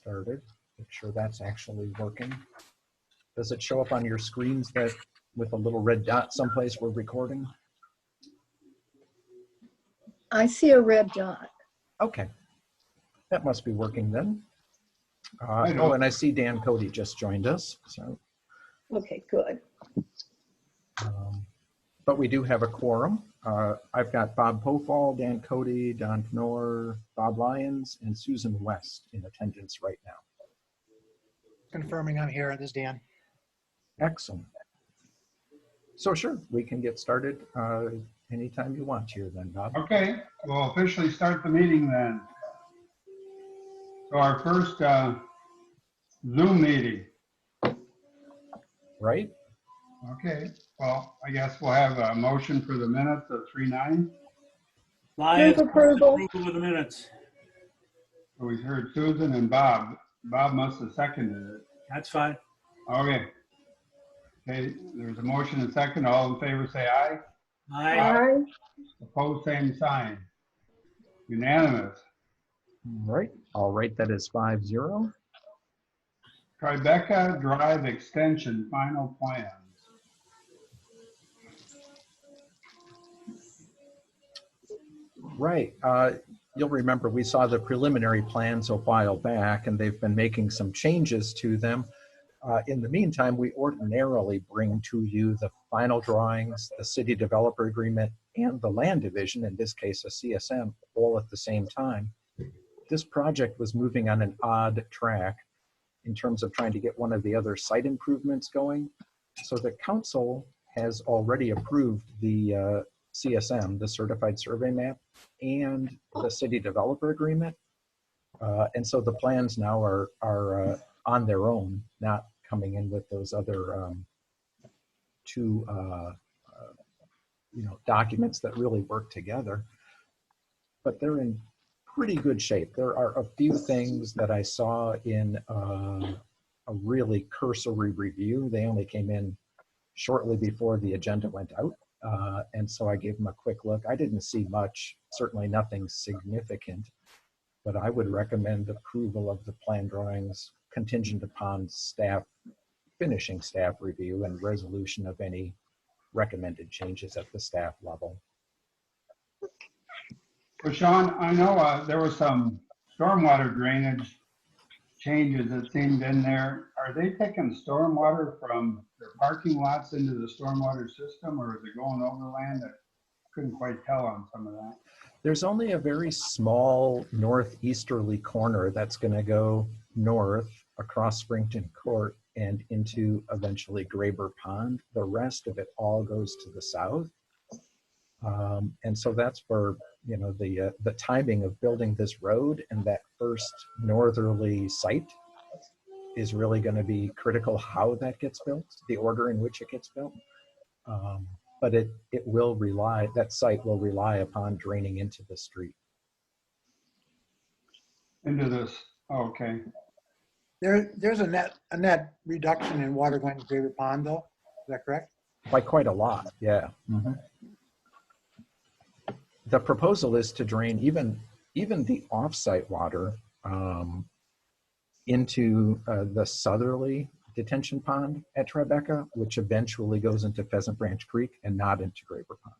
started. Make sure that's actually working. Does it show up on your screens that with a little red dot someplace we're recording? I see a red dot. Okay, that must be working then. Oh, and I see Dan Cody just joined us. So, Okay, good. but we do have a quorum. I've got Bob Pofall, Dan Cody, Don Knorr, Bob Lyons, and Susan West in attendance right now. Confirming I'm here. This is Dan. Excellent. So sure, we can get started anytime you want here then, Bob. Okay, we'll officially start the meeting then. So our first Zoom meeting. Right? Okay, well, I guess we'll have a motion for the minutes of 3/9. Move approval. Approval of the minutes. So we heard Susan and Bob. Bob must have seconded it. That's fine. Okay. Okay, there's a motion and second. All in favor say aye. Aye. Aye. Opposed, same sign. Unanimous. Right. All right, that is 5-0. Tribeca Drive Extension final plans. Right. You'll remember we saw the preliminary plans a while back, and they've been making some changes to them. In the meantime, we ordinarily bring to you the final drawings, the city developer agreement, and the land division, in this case a CSM, all at the same time. This project was moving on an odd track in terms of trying to get one of the other site improvements going. So the council has already approved the CSM, the certified survey map, and the city developer agreement. And so the plans now are on their own, not coming in with those other two documents that really work together. But they're in pretty good shape. There are a few things that I saw in a really cursory review. They only came in shortly before the agenda went out. And so I gave them a quick look. I didn't see much, certainly nothing significant, but I would recommend approval of the plan drawings contingent upon finishing staff review and resolution of any recommended changes at the staff level. Well, Sean, I know there was some stormwater drainage changes that seemed in there. Are they taking stormwater from their parking lots into the stormwater system, or is it going overland? I couldn't quite tell on some of that. There's only a very small northeasterly corner that's going to go north across Springton Court and into eventually Graber Pond. The rest of it all goes to the south. And so that's where, the timing of building this road and that first northerly site is really going to be critical how that gets built, the order in which it gets built. But that site will rely upon draining into the street. Into this, okay. There's a net reduction in water going to Graver Pond, though. Is that correct? By quite a lot, yeah. Mm-hmm. The proposal is to drain even the off-site water into the southerly detention pond at Tribeca, which eventually goes into Pheasant Branch Creek and not into Graber Pond.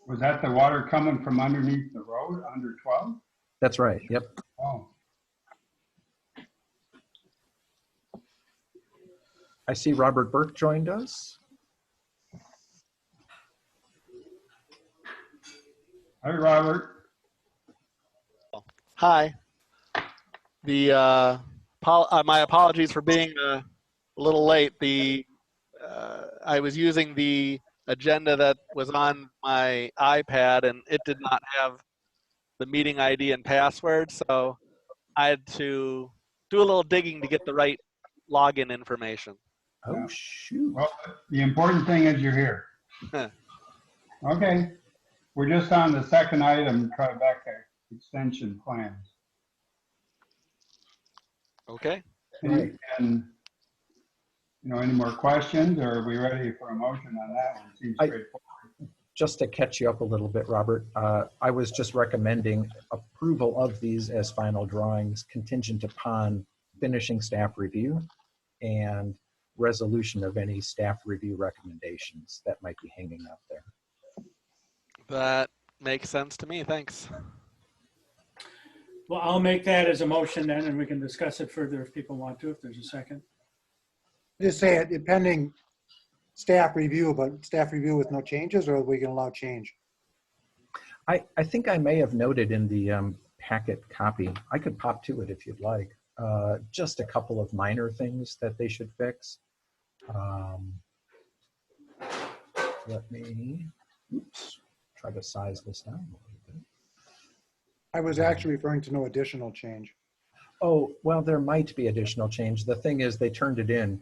Was that the water coming from underneath the road, under 12? That's right, yep. Oh. I see Robert Burke joined us. Hi, Robert. Hi. My apologies for being a little late. I was using the agenda that was on my iPad, and it did not have the meeting ID and password, so I had to do a little digging to get the right login information. Oh, shoot. Well, the important thing is you're here. Okay. We're just on the second item, Tribeca extension plans. Okay. And, any more questions, or are we ready for a motion on that one? Seems straightforward. just to catch you up a little bit, Robert, I was just recommending approval of these as final drawings contingent upon finishing staff review and resolution of any staff review recommendations that might be hanging out there. That makes sense to me. Thanks. Well, I'll make that as a motion then, and we can discuss it further if people want to, if there's a second. Just say it pending staff review, but staff review with no changes, or we can allow change? I think I may have noted in the packet copy, I could pop to it if you'd like, just a couple of minor things that they should fix. Let me, oops, try to size this down a little bit. I was actually referring to no additional change. Oh, well, there might be additional change. The thing is, they turned it in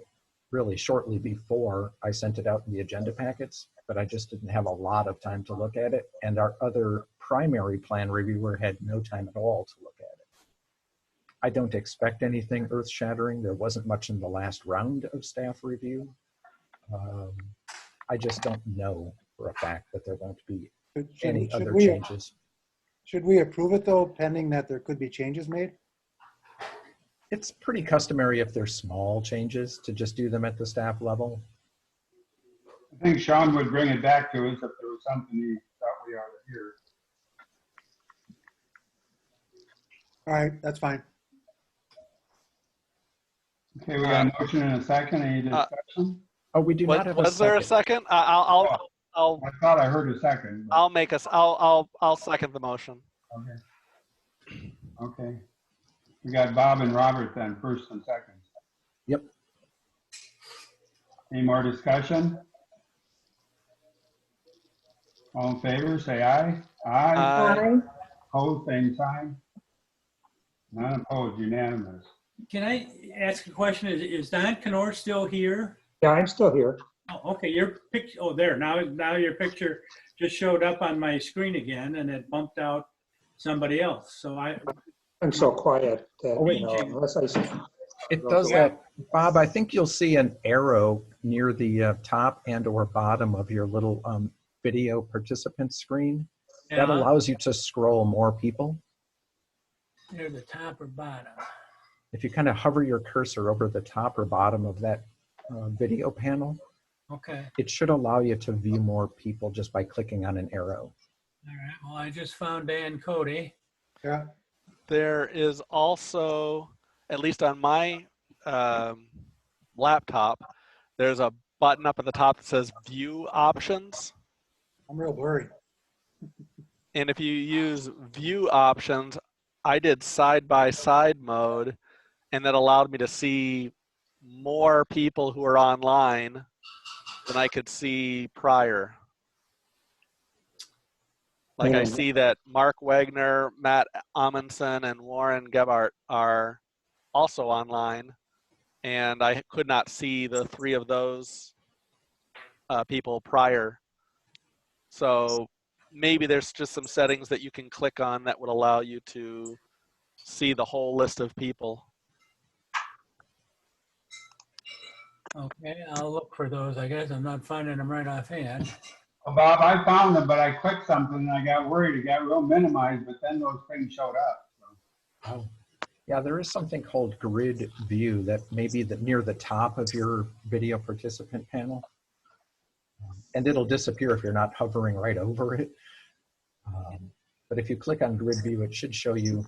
really shortly before I sent it out in the agenda packets, but I just didn't have a lot of time to look at it. And our other primary plan reviewer had no time at all to look at it. I don't expect anything earth-shattering. There wasn't much in the last round of staff review. I just don't know for a fact that there won't be any other changes. Should we approve it though, pending that there could be changes made? It's pretty customary if there's small changes to just do them at the staff level. I think Sean would bring it back to us if there was something he thought we ought to hear. All right, that's fine. Okay, we got a motion and a second. Any discussion? Oh, we do not have a Was there a second? I'll I thought I heard a second. But- I'll make us. I'll second the motion. Okay. Okay. We got Bob and Robert then, first and second. Yep. Any more discussion? All in favor, say aye. Aye. Aye. Opposed, same sign. None opposed, unanimous. Can I ask a question? Is Don Knorr still here? Yeah, I'm still here. Oh, okay, your picture, oh, there, now your picture just showed up on my screen again and it bumped out somebody else. So I'm so quiet that, Oh, wait. unless I say, It does that. Bob, I think you'll see an arrow near the top and or bottom of your little video participant screen. That allows you to scroll more people. near the top or bottom. If you kind of hover your cursor over the top or bottom of that video panel, Okay, it should allow you to view more people just by clicking on an arrow. all right. Well, I just found Dan Cody. Yeah. There is also, at least on my laptop, there's a button up at the top that says View Options. I'm real worried. And if you use View Options, I did side-by-side mode, and that allowed me to see more people who are online than I could see prior. Like I see that Mark Wagner, Matt Amundsen, and Warren Gebhardt are also online, and I could not see the three of those people prior. So maybe there's just some settings that you can click on that would allow you to see the whole list of people. Okay, I'll look for those. I guess I'm not finding them right offhand. Well, Bob, I found them, but I clicked something and I got worried. It got real minimized, but then those things showed up. So. Oh, yeah, there is something called Grid View that may be near the top of your video participant panel. And it'll disappear if you're not hovering right over it. But if you click on Grid View, it should show you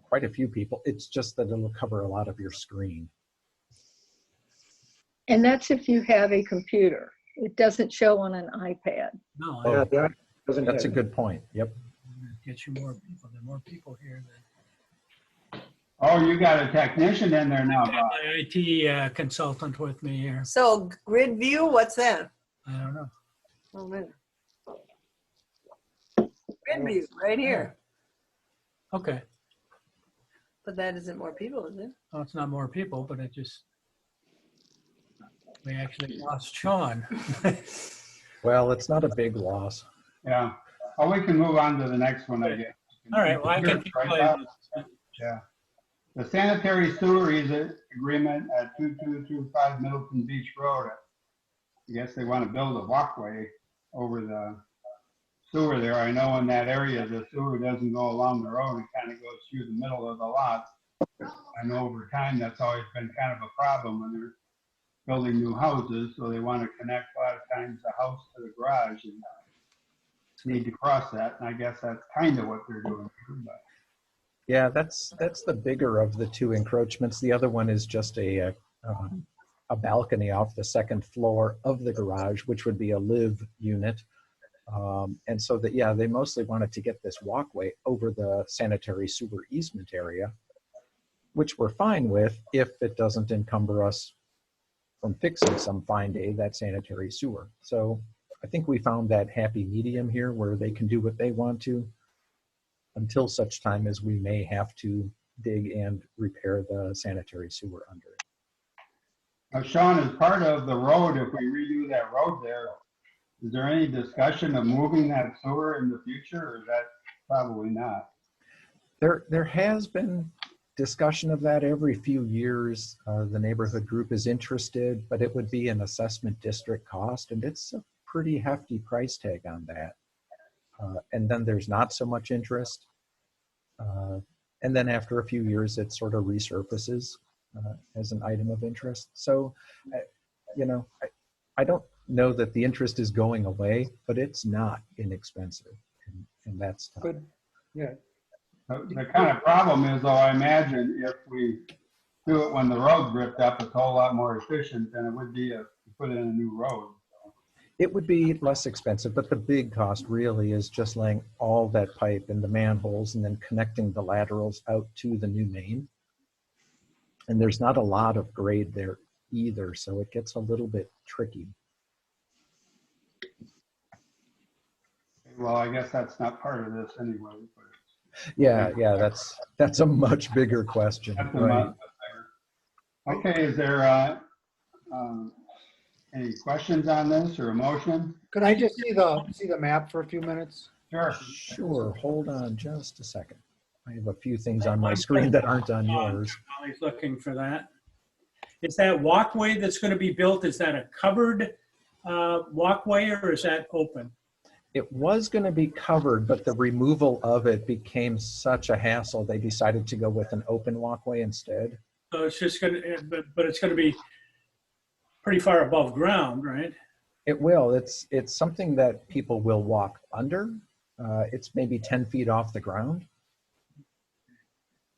quite a few people. It's just that it'll cover a lot of your screen. And that's if you have a computer. It doesn't show on an iPad. No, Oh. yeah, that doesn't That's a have- good point. Yep. get you more people. There are more people here than Oh, you got a technician in there now, Bob. my IT consultant with me here. So grid view, what's that? I don't know. Oh, wait. Grid view, right here. Okay. But that isn't more people, is it? Well, it's not more people, but it just, we actually lost Sean. Well, it's not a big loss. Yeah. Oh, we can move on to the next one, I guess. All right, well, I can keep Right, playing. Bob? Yeah. The sanitary sewer agreement at 2225 Middleton Beach Road. I guess they want to build a walkway over the sewer there. I know in that area, the sewer doesn't go along the road. It kind of goes through the middle of the lot. I know over time, that's always been kind of a problem when they're building new houses. So they want to connect a lot of times the house to the garage and need to cross that. And I guess that's kind of what they're doing. But Yeah, that's the bigger of the two encroachments. The other one is just a balcony off the second floor of the garage, which would be a live unit. And so that, yeah, they mostly wanted to get this walkway over the sanitary sewer easement area, which we're fine with if it doesn't encumber us from fixing some fine day that sanitary sewer. So I think we found that happy medium here where they can do what they want to until such time as we may have to dig and repair the sanitary sewer under it. now, Sean, as part of the road, if we redo that road there, is there any discussion of moving that sewer in the future, or is that probably not? There has been discussion of that every few years. The neighborhood group is interested, but it would be an assessment district cost, and it's a pretty hefty price tag on that. And then there's not so much interest. And then after a few years, it sort of resurfaces as an item of interest. So, you know, I don't know that the interest is going away, but it's not inexpensive. And that's tough. Good, yeah. The kind of problem is, though, I imagine if we do it when the road's ripped up, it's a whole lot more efficient than it would be if we put in a new road. It would be less expensive, but the big cost really is just laying all that pipe in the manholes and then connecting the laterals out to the new main. And there's not a lot of grade there either, so it gets a little bit tricky. Well, I guess that's not part of this anyway. But Yeah, that's a much bigger question, that's a right? much bigger. Okay, is there any questions on this or a motion? Could I just see the map for a few minutes? Sure. Sure, hold on just a second. I have a few things on my screen that aren't on yours. While he's looking for that. Is that walkway that's going to be built, is that a covered walkway or is that open? It was going to be covered, but the removal of it became such a hassle, they decided to go with an open walkway instead. So it's just going to, but it's going to be pretty far above ground, right? It will. It's something that people will walk under. It's maybe 10 feet off the ground.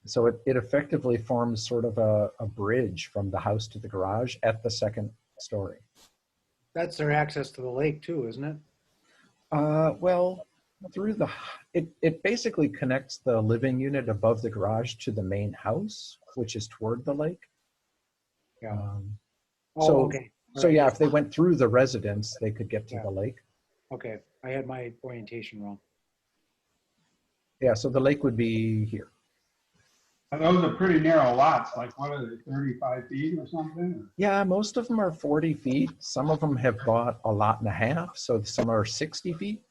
So it effectively forms sort of a bridge from the house to the garage at the second story. That's their access to the lake too, isn't it? Well, through it basically connects the living unit above the garage to the main house, which is toward the lake. Yeah. So, Okay. So yeah, if they went through the residence, they could get to the lake. Okay, I had my orientation wrong. Yeah, so the lake would be here. And those are pretty narrow lots, like what are they, 35 feet or something? Yeah, most of them are 40 feet. Some of them have bought a lot and a half, so some are 60 feet.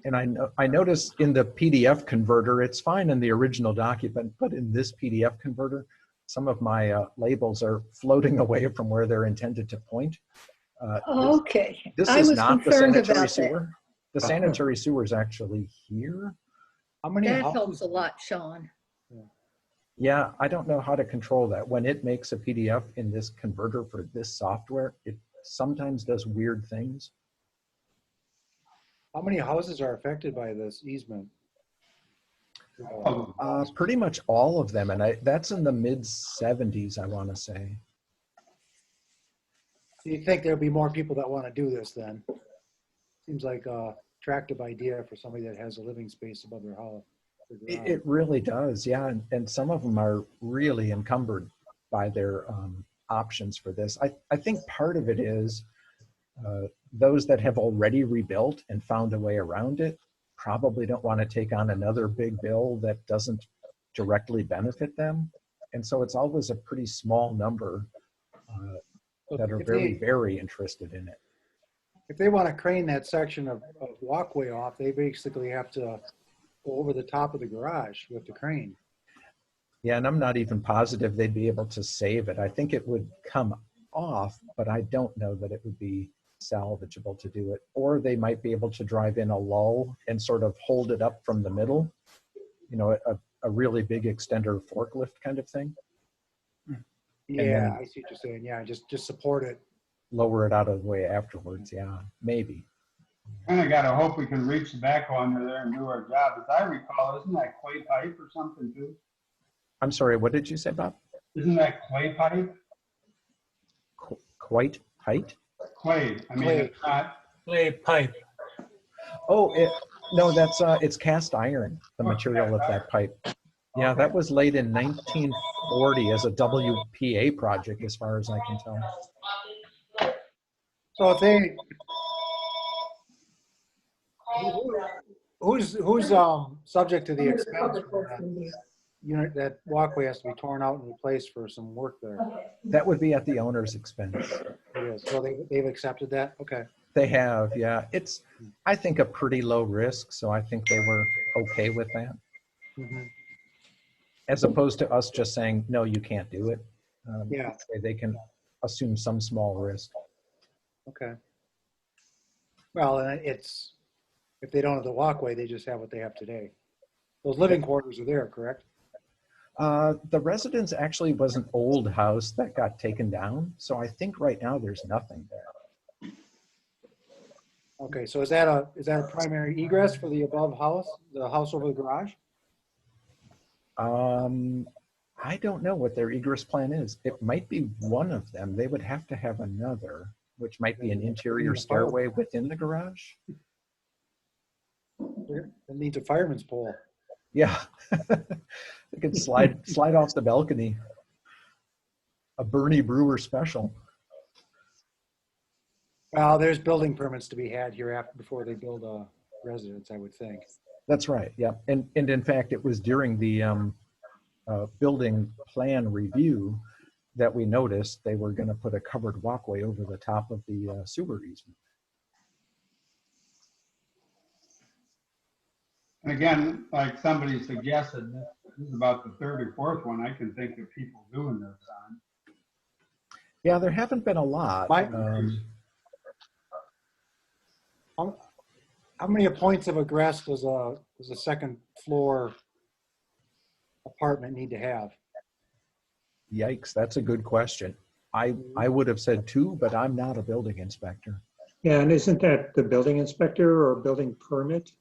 And I noticed in the PDF converter, it's fine in the original document, but in this PDF converter, some of my labels are floating away from where they're intended to point. Okay. This I is was not the concerned sanitary about that. sewer. The sanitary sewer is actually here. How many That houses? helps a lot, Sean. Yeah, I don't know how to control that. When it makes a PDF in this converter for this software, it sometimes does weird things. How many houses are affected by this easement? Pretty much all of them, and that's in the mid 70s, I want to say. Do you think there'll be more people that want to do this then? Seems like a attractive idea for somebody that has a living space above their house. It really does, yeah. And some of them are really encumbered by their options for this. I think part of it is those that have already rebuilt and found a way around it probably don't want to take on another big bill that doesn't directly benefit them. And so it's always a pretty small number that are very, very interested in it. If they want to crane that section of walkway off, they basically have to go over the top of the garage with the crane. Yeah, and I'm not even positive they'd be able to save it. I think it would come off, but I don't know that it would be salvageable to do it. Or they might be able to drive in a lull and sort of hold it up from the middle, you know, a really big extender forklift kind of thing. Yeah, then- I see what you're saying. Yeah, just support it. Lower it out of the way afterwards. Yeah, maybe. Kind of gotta hope we can reach the backhoe under there and do our job. As I recall, isn't that clay pipe or something too? I'm sorry, what did you say, Bob? Isn't that clay pipe? Quite height? Clay. I mean, Clay. it's not. Clay pipe. Oh, no, that's it's cast iron, the material of that pipe. Yeah, that was laid in 1940 as a WPA project, as far as I can tell. So if they, who's subject to the expense for that unit, that walkway has to be torn out and replaced for some work there? That would be at the owner's expense. It is. So they've accepted that? Okay. They have, yeah. It's, I think, a pretty low risk, so I think they were okay with that. Mhm. As opposed to us just saying, no, you can't do it. Yeah. They can assume some small risk. Okay. Well, and it's, if they don't have the walkway, they just have what they have today. Those living quarters are there, correct? The residence actually was an old house that got taken down, so I think right now there's nothing there. Okay, so is that a primary egress for the above house, the house over the garage? I don't know what their egress plan is. It might be one of them. They would have to have another, which might be an interior stairway within the garage. It needs a fireman's pole. Yeah, they could slide off the balcony. A Bernie Brewer special. Well, there's building permits to be had here after, before they build a residence, I would think. That's right. Yeah, and in fact, it was during the building plan review that we noticed they were going to put a covered walkway over the top of the sewer easement. And again, like somebody suggested, this is about the third or fourth one I can think of people doing this on. Yeah, there haven't been a lot. Mike? How many points of egress does a second floor apartment need to have? Yikes, that's a good question. I would have said 2, but I'm not a building inspector. Yeah, and isn't that the building inspector or building permit?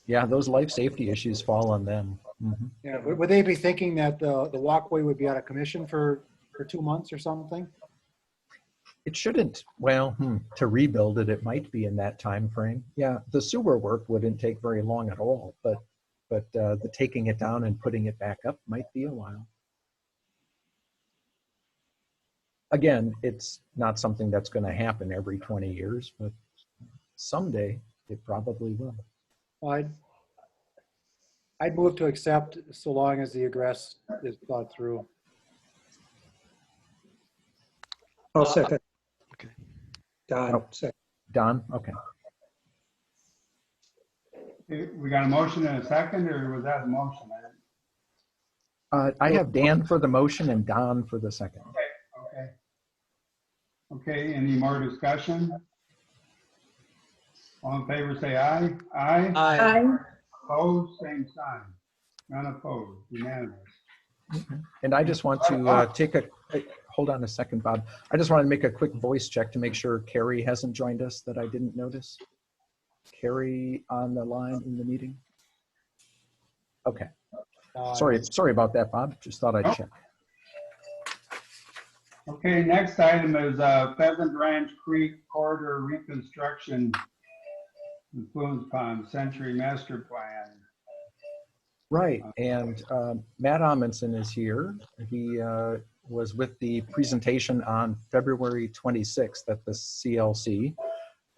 Yeah, those life safety issues fall on them. Mhm. Yeah, would they be thinking that the walkway would be out of commission for 2 months or something? It shouldn't. Well, to rebuild it, it might be in that time frame. Yeah, the sewer work wouldn't take very long at all, but the taking it down and putting it back up might be a while. Again, it's not something that's going to happen every 20 years, but someday it probably will. Well, I'd move to accept so long as the egress is thought through. I'll second. Okay. Don, Oh. second. Don? Okay. We got a motion and a second, or was that a motion? I have Dan for the motion and Don for the second. Okay. Okay, any more discussion? All in favor, say aye. Aye. Aye. Opposed, same sign. None opposed, unanimous. And I just want to hold on a second, Bob. I just want to make a quick voice check to make sure Carrie hasn't joined us that I didn't notice. Carrie on the line in the meeting? Okay. Sorry about that, Bob. Just thought I'd check. Okay, next item is Pheasant Ranch Creek Corridor Reconstruction Influence Pond Century Master Plan. Right, and Matt Amundsen is here. He was with the presentation on February 26th at the CLC.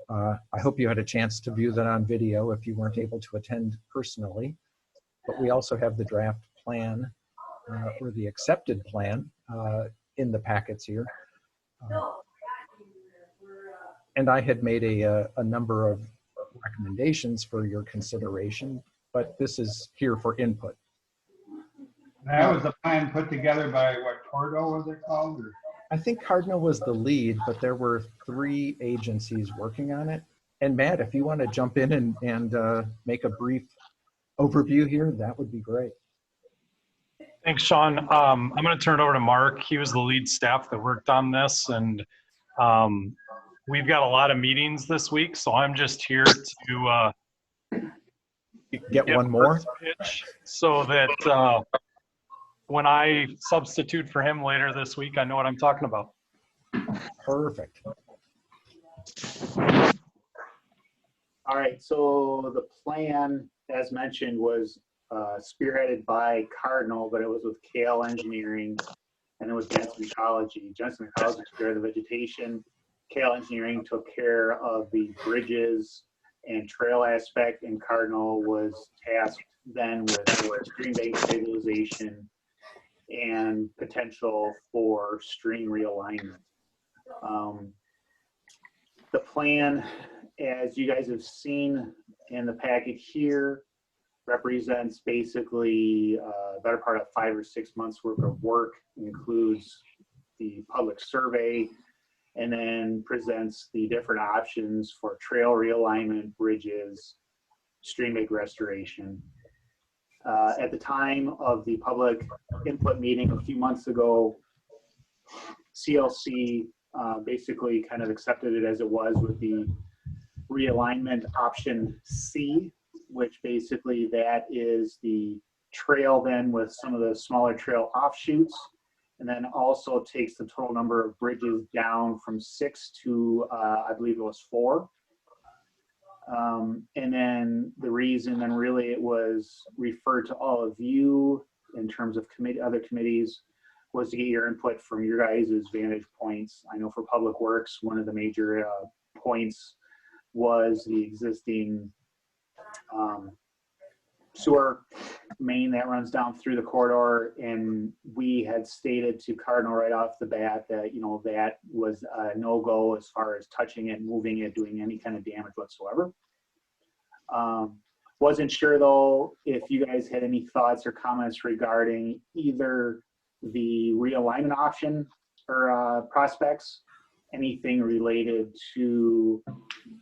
I hope you had a chance to view that on video if you weren't able to attend personally. But we also have the draft plan or the accepted plan in the packets here. And I had made a number of recommendations for your consideration, but this is here for input. That was a plan put together by what, Tordo was it called? Or? I think Cardinal was the lead, but there were 3 agencies working on it. And Matt, if you want to jump in and make a brief overview here, that would be great. Thanks, Sean. I'm going to turn it over to Mark. He was the lead staff that worked on this, and we've got a lot of meetings this week, so I'm just here to Get one more? Mark's pitch so that when I substitute for him later this week, I know what I'm talking about. Perfect. All right, so the plan, as mentioned, was spearheaded by Cardinal, but it was with Kale Engineering, and it was Jensen Ecology. Jensen Ecology took care of the vegetation. Kale Engineering took care of the bridges and trail aspect, and Cardinal was tasked then with stream bank stabilization and potential for stream realignment. The plan, as you guys have seen in the packet here, represents basically a better part of 5 or 6 months worth of work, includes the public survey, and then presents the different options for trail realignment, bridges, stream bank restoration. At the time of the public input meeting a few months ago, CLC basically kind of accepted it as it was with the realignment option C, which basically that is the trail then with some of the smaller trail offshoots, and then also takes the total number of bridges down from 6 to I believe it was 4. And then the reason then really it was referred to all of you in terms of other committees was to get your input from your guys' vantage points. I know for Public Works, one of the major points was the existing sewer main that runs down through the corridor, and we had stated to Cardinal right off the bat that, you know, that was a no-go as far as touching it, moving it, doing any kind of damage whatsoever. Wasn't sure though if you guys had any thoughts or comments regarding either the realignment option or prospects, anything related to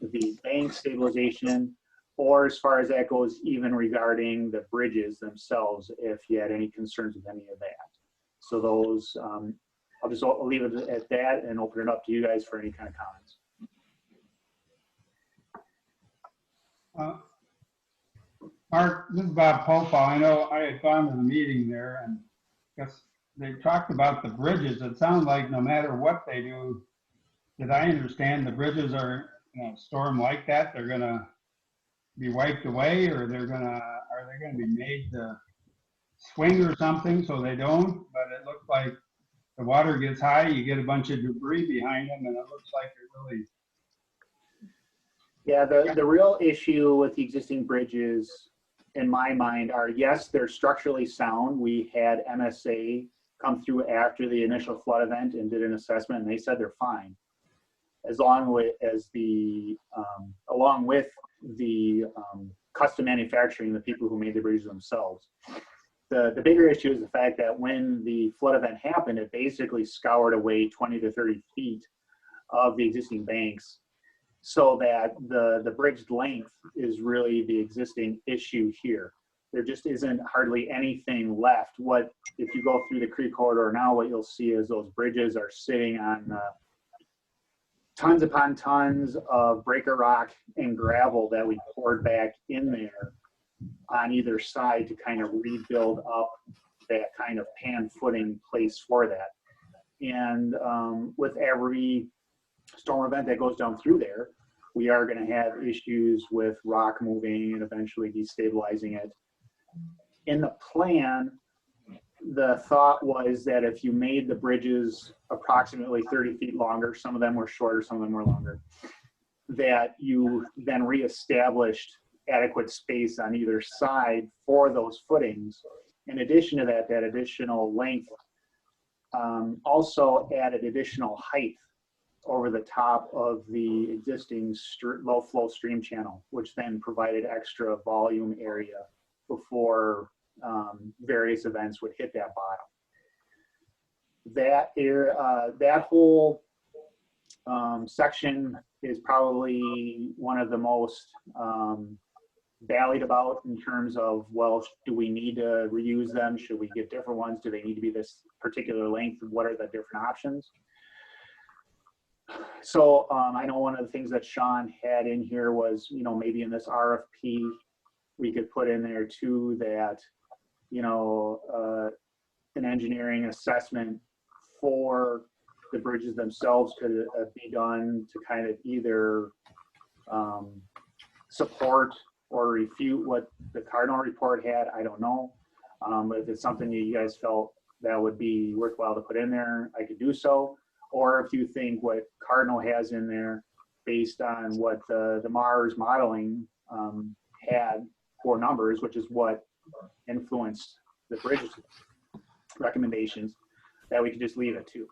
the bank stabilization, or as far as that goes, even regarding the bridges themselves, if you had any concerns with any of that. So those, I'll leave it at that and open it up to you guys for any kind of comments. Mark, this is Bob Popa. I know I had gone to the meeting there, and guess they talked about the bridges. It sounds like no matter what they do, did I understand the bridges are, you know, storm like that, they're gonna be wiped away, or are they gonna be made to swing or something so they don't? But it looks like the water gets high, you get a bunch of debris behind them, and it looks like it really. Yeah, the real issue with the existing bridges, in my mind, are yes, they're structurally sound. We had MSA come through after the initial flood event and did an assessment, and they said they're fine, as long with the along with the custom manufacturing, the people who made the bridges themselves. The bigger issue is the fact that when the flood event happened, it basically scoured away 20 to 30 feet of the existing banks, so that the bridge length is really the existing issue here. There just isn't hardly anything left. What, if you go through the creek corridor now, what you'll see is those bridges are sitting on tons upon tons of breaker rock and gravel that we poured back in there on either side to kind of rebuild up that kind of pan footing place for that. And with every storm event that goes down through there, we are going to have issues with rock moving and eventually destabilizing it. In the plan, the thought was that if you made the bridges approximately 30 feet longer, some of them were shorter, some of them were longer, that you then reestablished adequate space on either side for those footings. In addition to that, that additional length also added additional height over the top of the existing low flow stream channel, which then provided extra volume area before various events would hit that bottom. that whole section is probably one of the most ballied about in terms of, well, do we need to reuse them? Should we get different ones? Do they need to be this particular length? What are the different options? So I know one of the things that Sean had in here was, maybe in this RFP, we could put in there too that, an engineering assessment for the bridges themselves could be done to kind of either support or refute what the Cardinal report had. I don't know. But if it's something you guys felt that would be worthwhile to put in there, I could do so. Or if you think what Cardinal has in there based on what the Mars modeling had for numbers, which is what influenced the bridges recommendations, that we could just leave it too.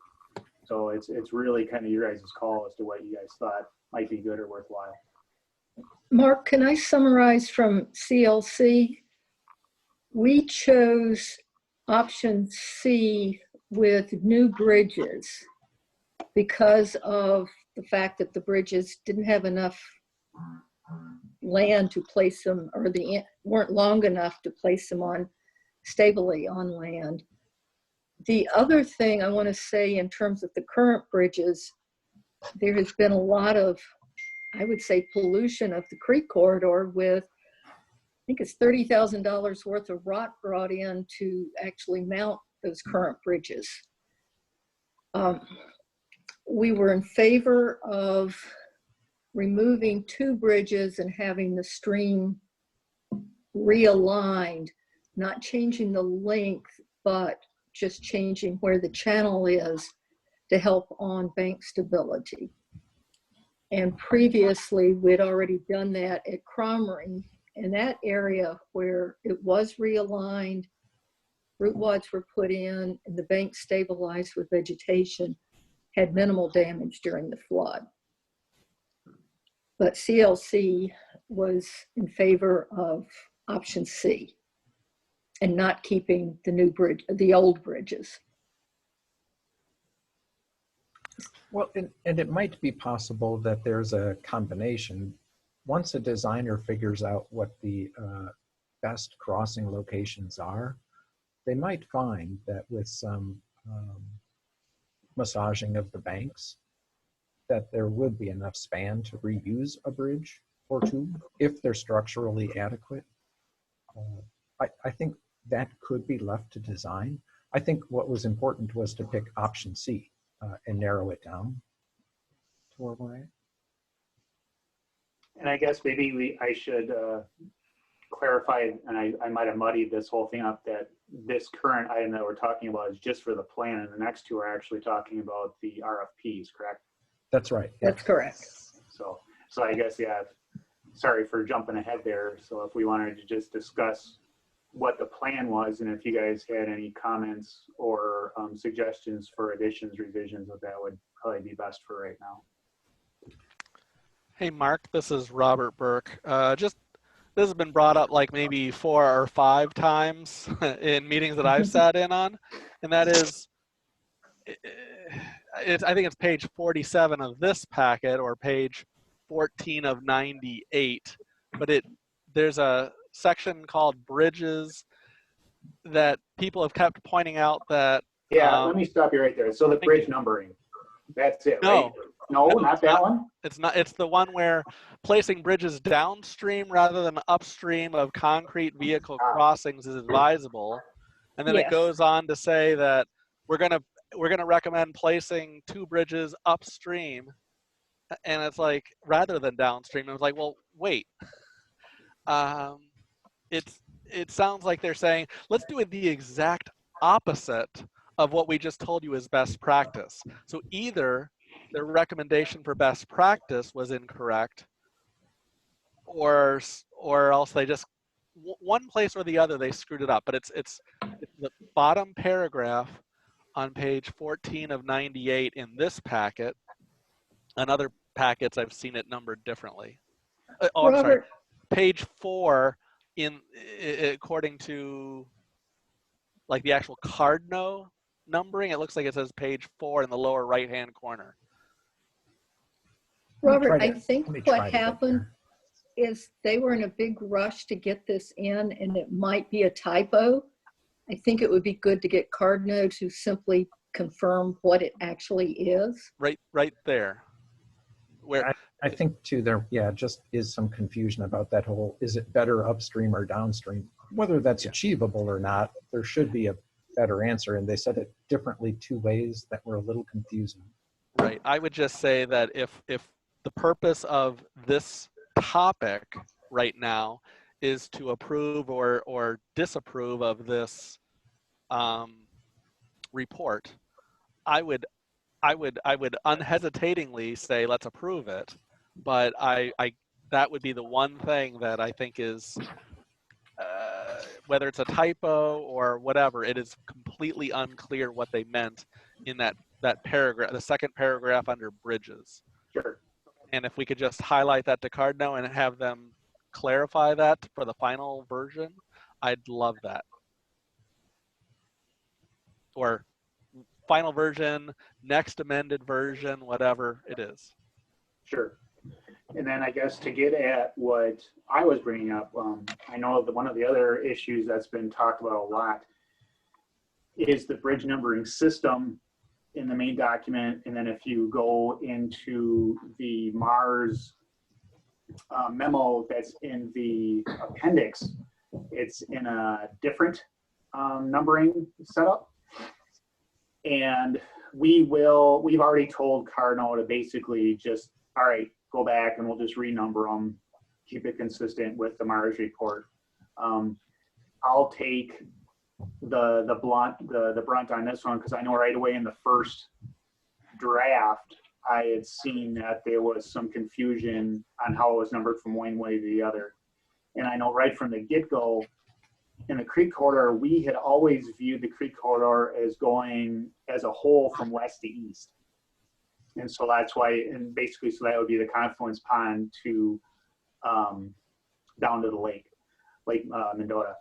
So it's really kind of your guys' call as to what you guys thought might be good or worthwhile. Mark, can I summarize from CLC? We chose option C with new bridges because of the fact that the bridges didn't have enough land to place them, or they weren't long enough to place them on stably on land. The other thing I want to say in terms of the current bridges, there has been a lot of, I would say, pollution of the creek corridor with, I think it's $30,000 worth of rock brought in to actually mount those current bridges. We were in favor of removing 2 bridges and having the stream realigned, not changing the length, but just changing where the channel is to help on bank stability. And previously, we'd already done that at Cromrie. In that area where it was realigned, root wads were put in, and the bank stabilized with vegetation, had minimal damage during the flood. But CLC was in favor of option C and not keeping the new bridge, the old bridges. Well, and it might be possible that there's a combination. Once a designer figures out what the best crossing locations are, they might find that with some massaging of the banks, that there would be enough span to reuse a bridge or 2 if they're structurally adequate. I think that could be left to design. I think what was important was to pick option C and narrow it down to where we're at. And I guess maybe I should clarify, and I might have muddied this whole thing up, that this current item that we're talking about is just for the plan, and the next 2 are actually talking about the RFPs, correct? That's right. That's correct. So I guess, yeah, sorry for jumping ahead there. So if we wanted to just discuss what the plan was, and if you guys had any comments or suggestions for additions, revisions, that would probably be best for right now. Hey, Mark, this is Robert Burke. This has been brought up like maybe 4 or 5 times in meetings that I've sat in on, and that is, I think it's page 47 of this packet or page 14 of 98, but there's a section called bridges that people have kept pointing out that. Yeah, let me stop you right there. So the bridge numbering, that's it, right? No, not that one? It's not. It's the one where placing bridges downstream rather than upstream of concrete vehicle crossings is advisable. And then it goes on to say that we're gonna recommend placing 2 bridges upstream. And it's like, rather than downstream. I was like, well, wait. It sounds like they're saying, let's do it the exact opposite of what we just told you is best practice. So either their recommendation for best practice was incorrect, or else they just, one place or the other, they screwed it up. But it's the bottom paragraph on page 14 of 98 in this packet. On other packets, I've seen it numbered differently. Oh, I'm sorry. Page 4 according to like the actual Cardno numbering. It looks like it says page 4 in the lower right-hand corner. Robert, Let I think me what try to get happened there. is they were in a big rush to get this in, and it might be a typo. I think it would be good to get Cardno to simply confirm what it actually is. Right there. Where I think too, there, just is some confusion about that whole, is it better upstream or downstream? Whether that's achievable or not, there should be a better answer. And they said it differently 2 ways that were a little confusing. Right. I would just say that if the purpose of this topic right now is to approve or disapprove of this report, I would unhesitatingly say let's approve it. But I that would be the one thing that I think is whether it's a typo or whatever, it is completely unclear what they meant in that paragraph, the second paragraph under bridges. Sure. And if we could just highlight that to Cardno and have them clarify that for the final version, I'd love that. Or final version, next amended version, whatever it is. Sure. And then I guess to get at what I was bringing up, I know that one of the other issues that's been talked about a lot is the bridge numbering system in the main document. And then if you go into the Mars memo that's in the appendix, it's in a different numbering setup. And we've already told Cardno to basically just, all right, go back and we'll just renumber them, keep it consistent with the Mars report. I'll take the brunt on this one because I know right away in the first draft I had seen that there was some confusion on how it was numbered from one way to the other. And I know right from the get-go in the creek corridor, we had always viewed the creek corridor as going as a whole from west to east. And so that's why, and basically, so that would be the confluence pond to down to the lake Mendota.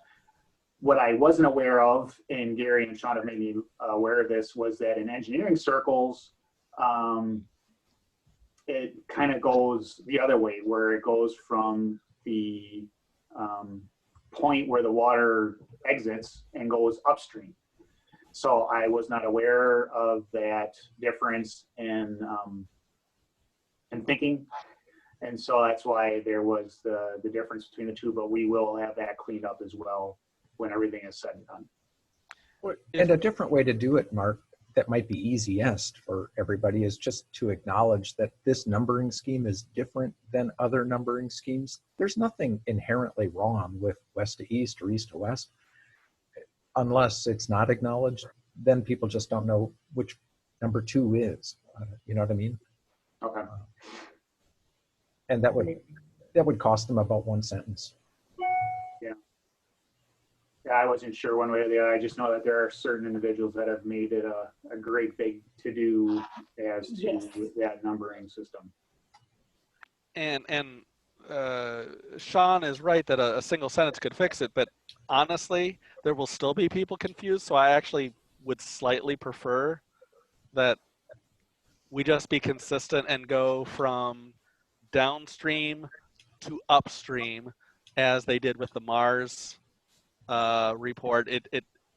What I wasn't aware of, and Gary and Sean have made me aware of this, was that in engineering circles, it kind of goes the other way, where it goes from the point where the water exits and goes upstream. So I was not aware of that difference in thinking. And so that's why there was the difference between the two, but we will have that cleaned up as well when everything is said and done. And a different way to do it, Mark, that might be easiest for everybody is just to acknowledge that this numbering scheme is different than other numbering schemes. There's nothing inherently wrong with west to east or east to west. Unless it's not acknowledged, then people just don't know which number 2 is. You know what I mean? Okay. And that would cost them about 1 sentence. Yeah, I wasn't sure one way or the other. I just know that there are certain individuals that have made it a great big to-do as to that numbering system. And Sean is right that a single sentence could fix it, but honestly, there will still be people confused. So I actually would slightly prefer that we just be consistent and go from downstream to upstream as they did with the Mars report.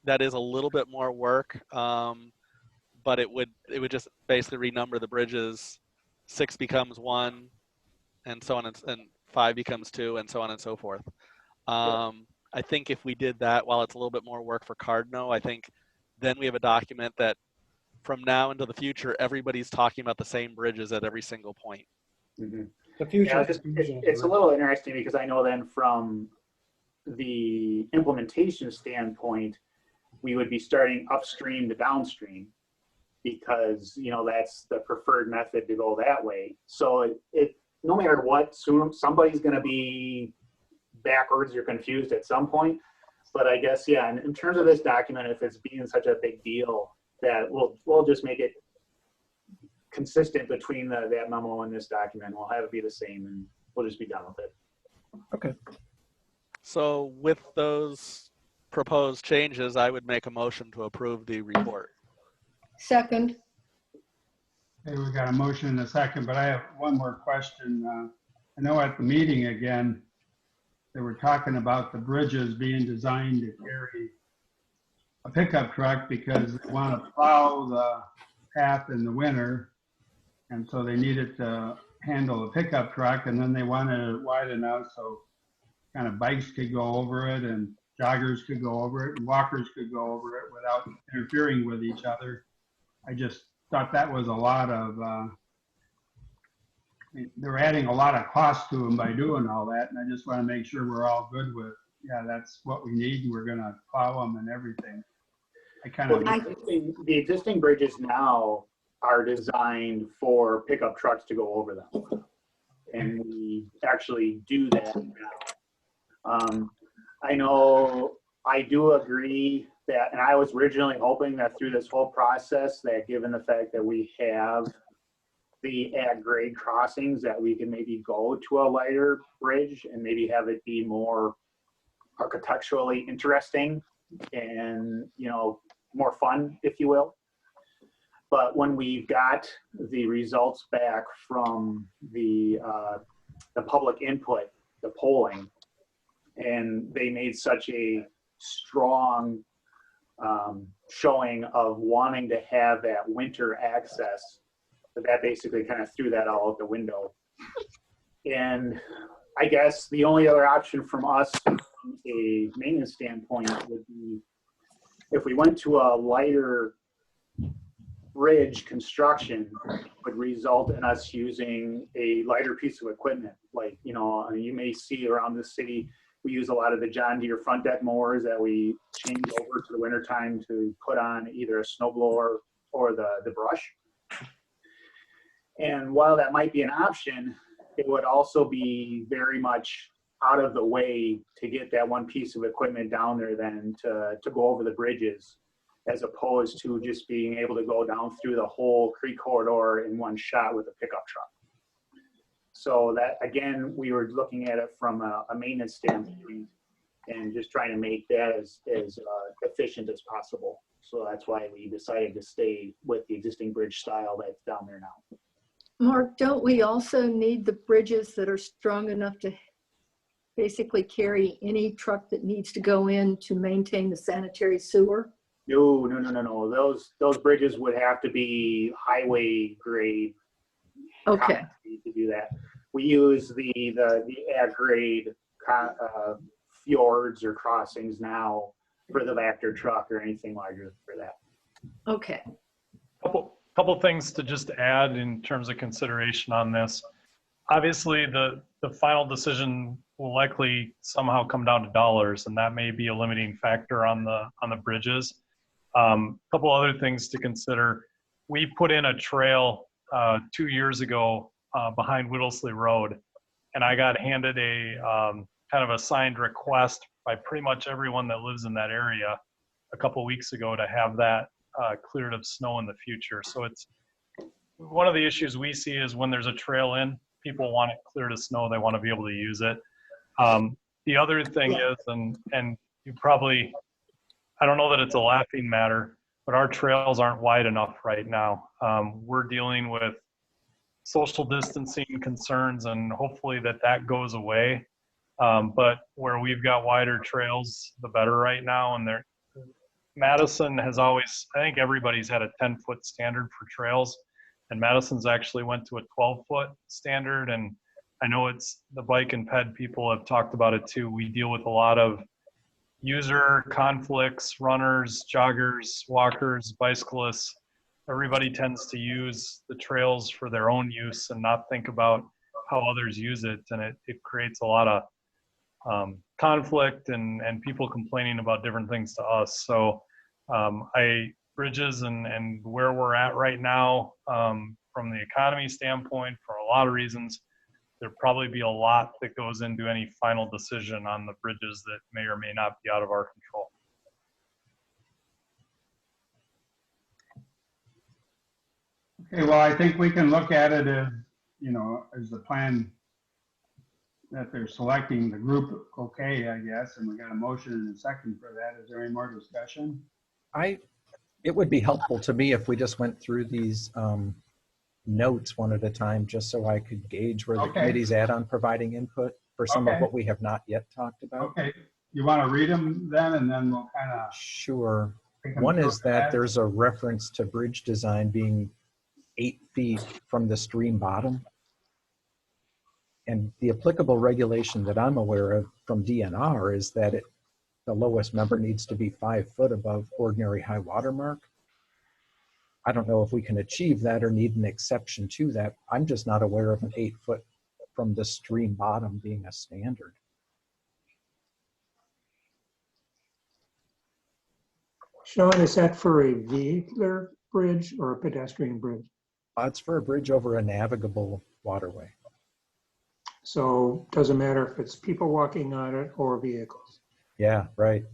That is a little bit more work, but it would just basically renumber the bridges. 6 becomes 1, and so on, and 5 becomes 2, and so on and so forth. I think if we did that, while it's a little bit more work for Cardno, I think then we have a document that from now into the future, everybody's talking about the same bridges at every single point. Mm-hmm. The future. It's a little interesting because I know then from the implementation standpoint, we would be starting upstream to downstream because, that's the preferred method to go that way. So it no matter what, soon somebody's going to be backwards or confused at some point. But I guess, in terms of this document, if it's being such a big deal, that we'll just make it consistent between that memo and this document. We'll have it be the same, and we'll just be done with it. Okay. So with those proposed changes, I would make a motion to approve the report. Second. Okay, we got a motion and a second, but I have one more question. I know at the meeting again, they were talking about the bridges being designed to carry a pickup truck because they want to plow the path in the winter. And so they needed to handle a pickup truck, and then they wanted it wide enough so kind of bikes could go over it and joggers could go over it and walkers could go over it without interfering with each other. I just thought that was a lot of, they're adding a lot of cost to them by doing all that. And I just want to make sure we're all good with, yeah, that's what we need. And we're going to plow them and everything. I kind of. The existing bridges now are designed for pickup trucks to go over them. And we actually do that now. I know, I do agree that, and I was originally hoping that through this whole process, that given the fact that we have the at-grade crossings, that we can maybe go to a lighter bridge and maybe have it be more architecturally interesting and, you know, more fun, if you will. But when we got the results back from the public input, the polling, and they made such a strong showing of wanting to have that winter access, that basically kind of threw that all out the window. And I guess the only other option from us, from a maintenance standpoint, would be if we went to a lighter bridge construction, would result in us using a lighter piece of equipment. Like, you know, you may see around the city, we use a lot of the John Deere front deck mowers that we change over to the wintertime to put on either a snow blower or the brush. And while that might be an option, it would also be very much out of the way to get that one piece of equipment down there then to go over the bridges, as opposed to just being able to go down through the whole creek corridor in one shot with a pickup truck. So that, again, we were looking at it from a maintenance standpoint and just trying to make that as efficient as possible. So that's why we decided to stay with the existing bridge style that's down there now. Mark, don't we also need the bridges that are strong enough to basically carry any truck that needs to go in to maintain the sanitary sewer? No. Those bridges would have to be highway grade. Okay. To do that, we use the at grade fjords or crossings now for the Vector truck or anything larger for that. Okay. Couple things to just add in terms of consideration on this. Obviously, the final decision will likely somehow come down to dollars, and that may be a limiting factor on the bridges. Couple other things to consider. We put in a trail 2 years ago behind Whittlesley Road, and I got handed a kind of a signed request by pretty much everyone that lives in that area a couple weeks ago to have that cleared of snow in the future. So it's one of the issues we see is when there's a trail in, people want it cleared of snow, they want to be able to use it. The other thing is, and you probably, I don't know that it's a laughing matter, but our trails aren't wide enough right now. We're dealing with social distancing concerns, and hopefully that goes away. But where we've got wider trails, the better right now. And Madison has always, I think everybody's had a 10-foot standard for trails, and Madison's actually went to a 12-foot standard. And I know it's the bike and ped people have talked about it too. We deal with a lot of user conflicts, runners, joggers, walkers, bicyclists. Everybody tends to use the trails for their own use and not think about how others use it. And it creates a lot of conflict and people complaining about different things to us. So bridges and where we're at right now, from the economy standpoint, for a lot of reasons, there'll probably be a lot that goes into any final decision on the bridges that may or may not be out of our control. Okay, well, I think we can look at it as, you know, as the plan that they're selecting the group, okay, I guess, and we got a motion and a second for that. Is there any more discussion? I It would be helpful to me if we just went through these notes one at a time, just so I could gauge where the Okay. committee's at on providing input for some of Okay. what we have not yet talked about. Okay, you want to read them then, and then we'll kind of. Sure. One is that there's a reference to bridge design being 8 feet from the stream bottom. And the applicable regulation that I'm aware of from DNR is that the lowest member needs to be 5 foot above ordinary high water mark. I don't know if we can achieve that or need an exception to that. I'm just not aware of an 8 foot from the stream bottom being a standard. Sean, is that for a vehicular bridge or a pedestrian bridge? It's for a bridge over a navigable waterway. So doesn't matter if it's people walking on it or vehicles. Yeah, right.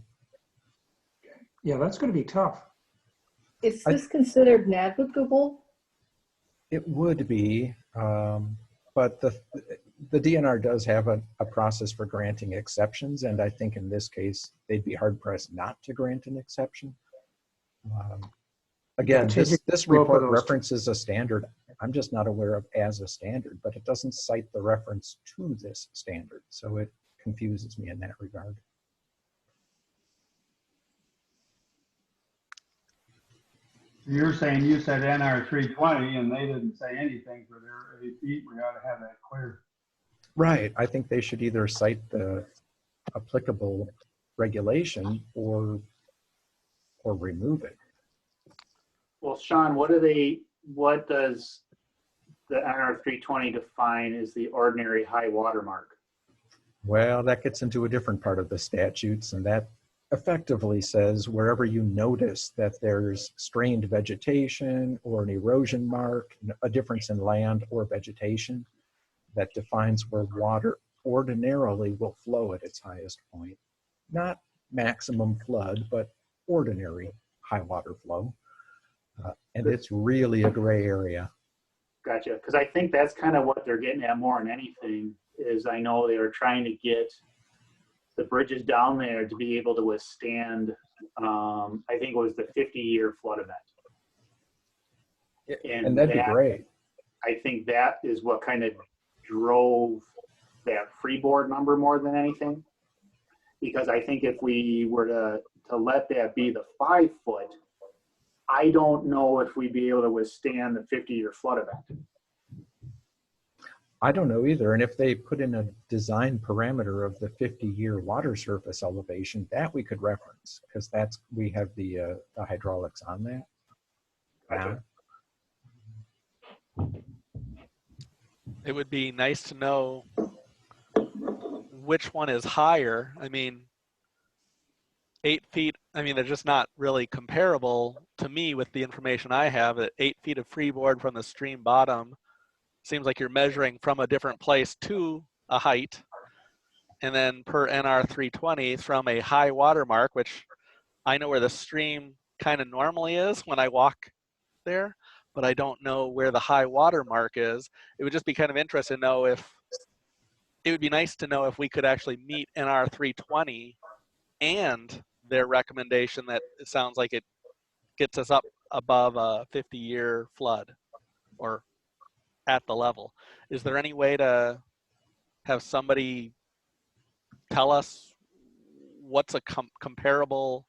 Yeah, that's going to be tough. Is this considered navigable? It would be, but the DNR does have a process for granting exceptions, and I think in this case, they'd be hard-pressed not to grant an exception. Again, this report references a standard. I'm just not aware of as a standard, but it doesn't cite the reference to this standard, so it confuses me in that regard. You're saying you said NR 320 and they didn't say anything for their 8 feet. We ought to have that clear. Right. I think they should either cite the applicable regulation or remove it. Well, Sean, what does the NR 320 define as the ordinary high water mark? Well, that gets into a different part of the statutes, and that effectively says wherever you notice that there's strained vegetation or an erosion mark, a difference in land or vegetation, that defines where water ordinarily will flow at its highest point. Not maximum flood, but ordinary high water flow. And it's really a gray area. Gotcha. Because I think that's kind of what they're getting at more than anything is I know they were trying to get the bridges down there to be able to withstand, I think it was the 50-year flood event. And that'd be great. I think that is what kind of drove that freeboard number more than anything. Because I think if we were to let that be the 5 foot, I don't know if we'd be able to withstand the 50-year flood event. I don't know either. And if they put in a design parameter of the 50-year water surface elevation, that we could reference because we have the hydraulics on that. Gotcha. It would be nice to know which one is higher. I mean, 8 feet, I mean, they're just not really comparable to me with the information I have. At 8 feet of freeboard from the stream bottom, seems like you're measuring from a different place to a height. And then per NR 320 from a high water mark, which I know where the stream kind of normally is when I walk there, but I don't know where the high water mark is. It would just be kind of interesting to know it would be nice to know if we could actually meet NR 320 and their recommendation that it sounds like it gets us up above a 50-year flood or at the level. Is there any way to have somebody tell us what's a comparable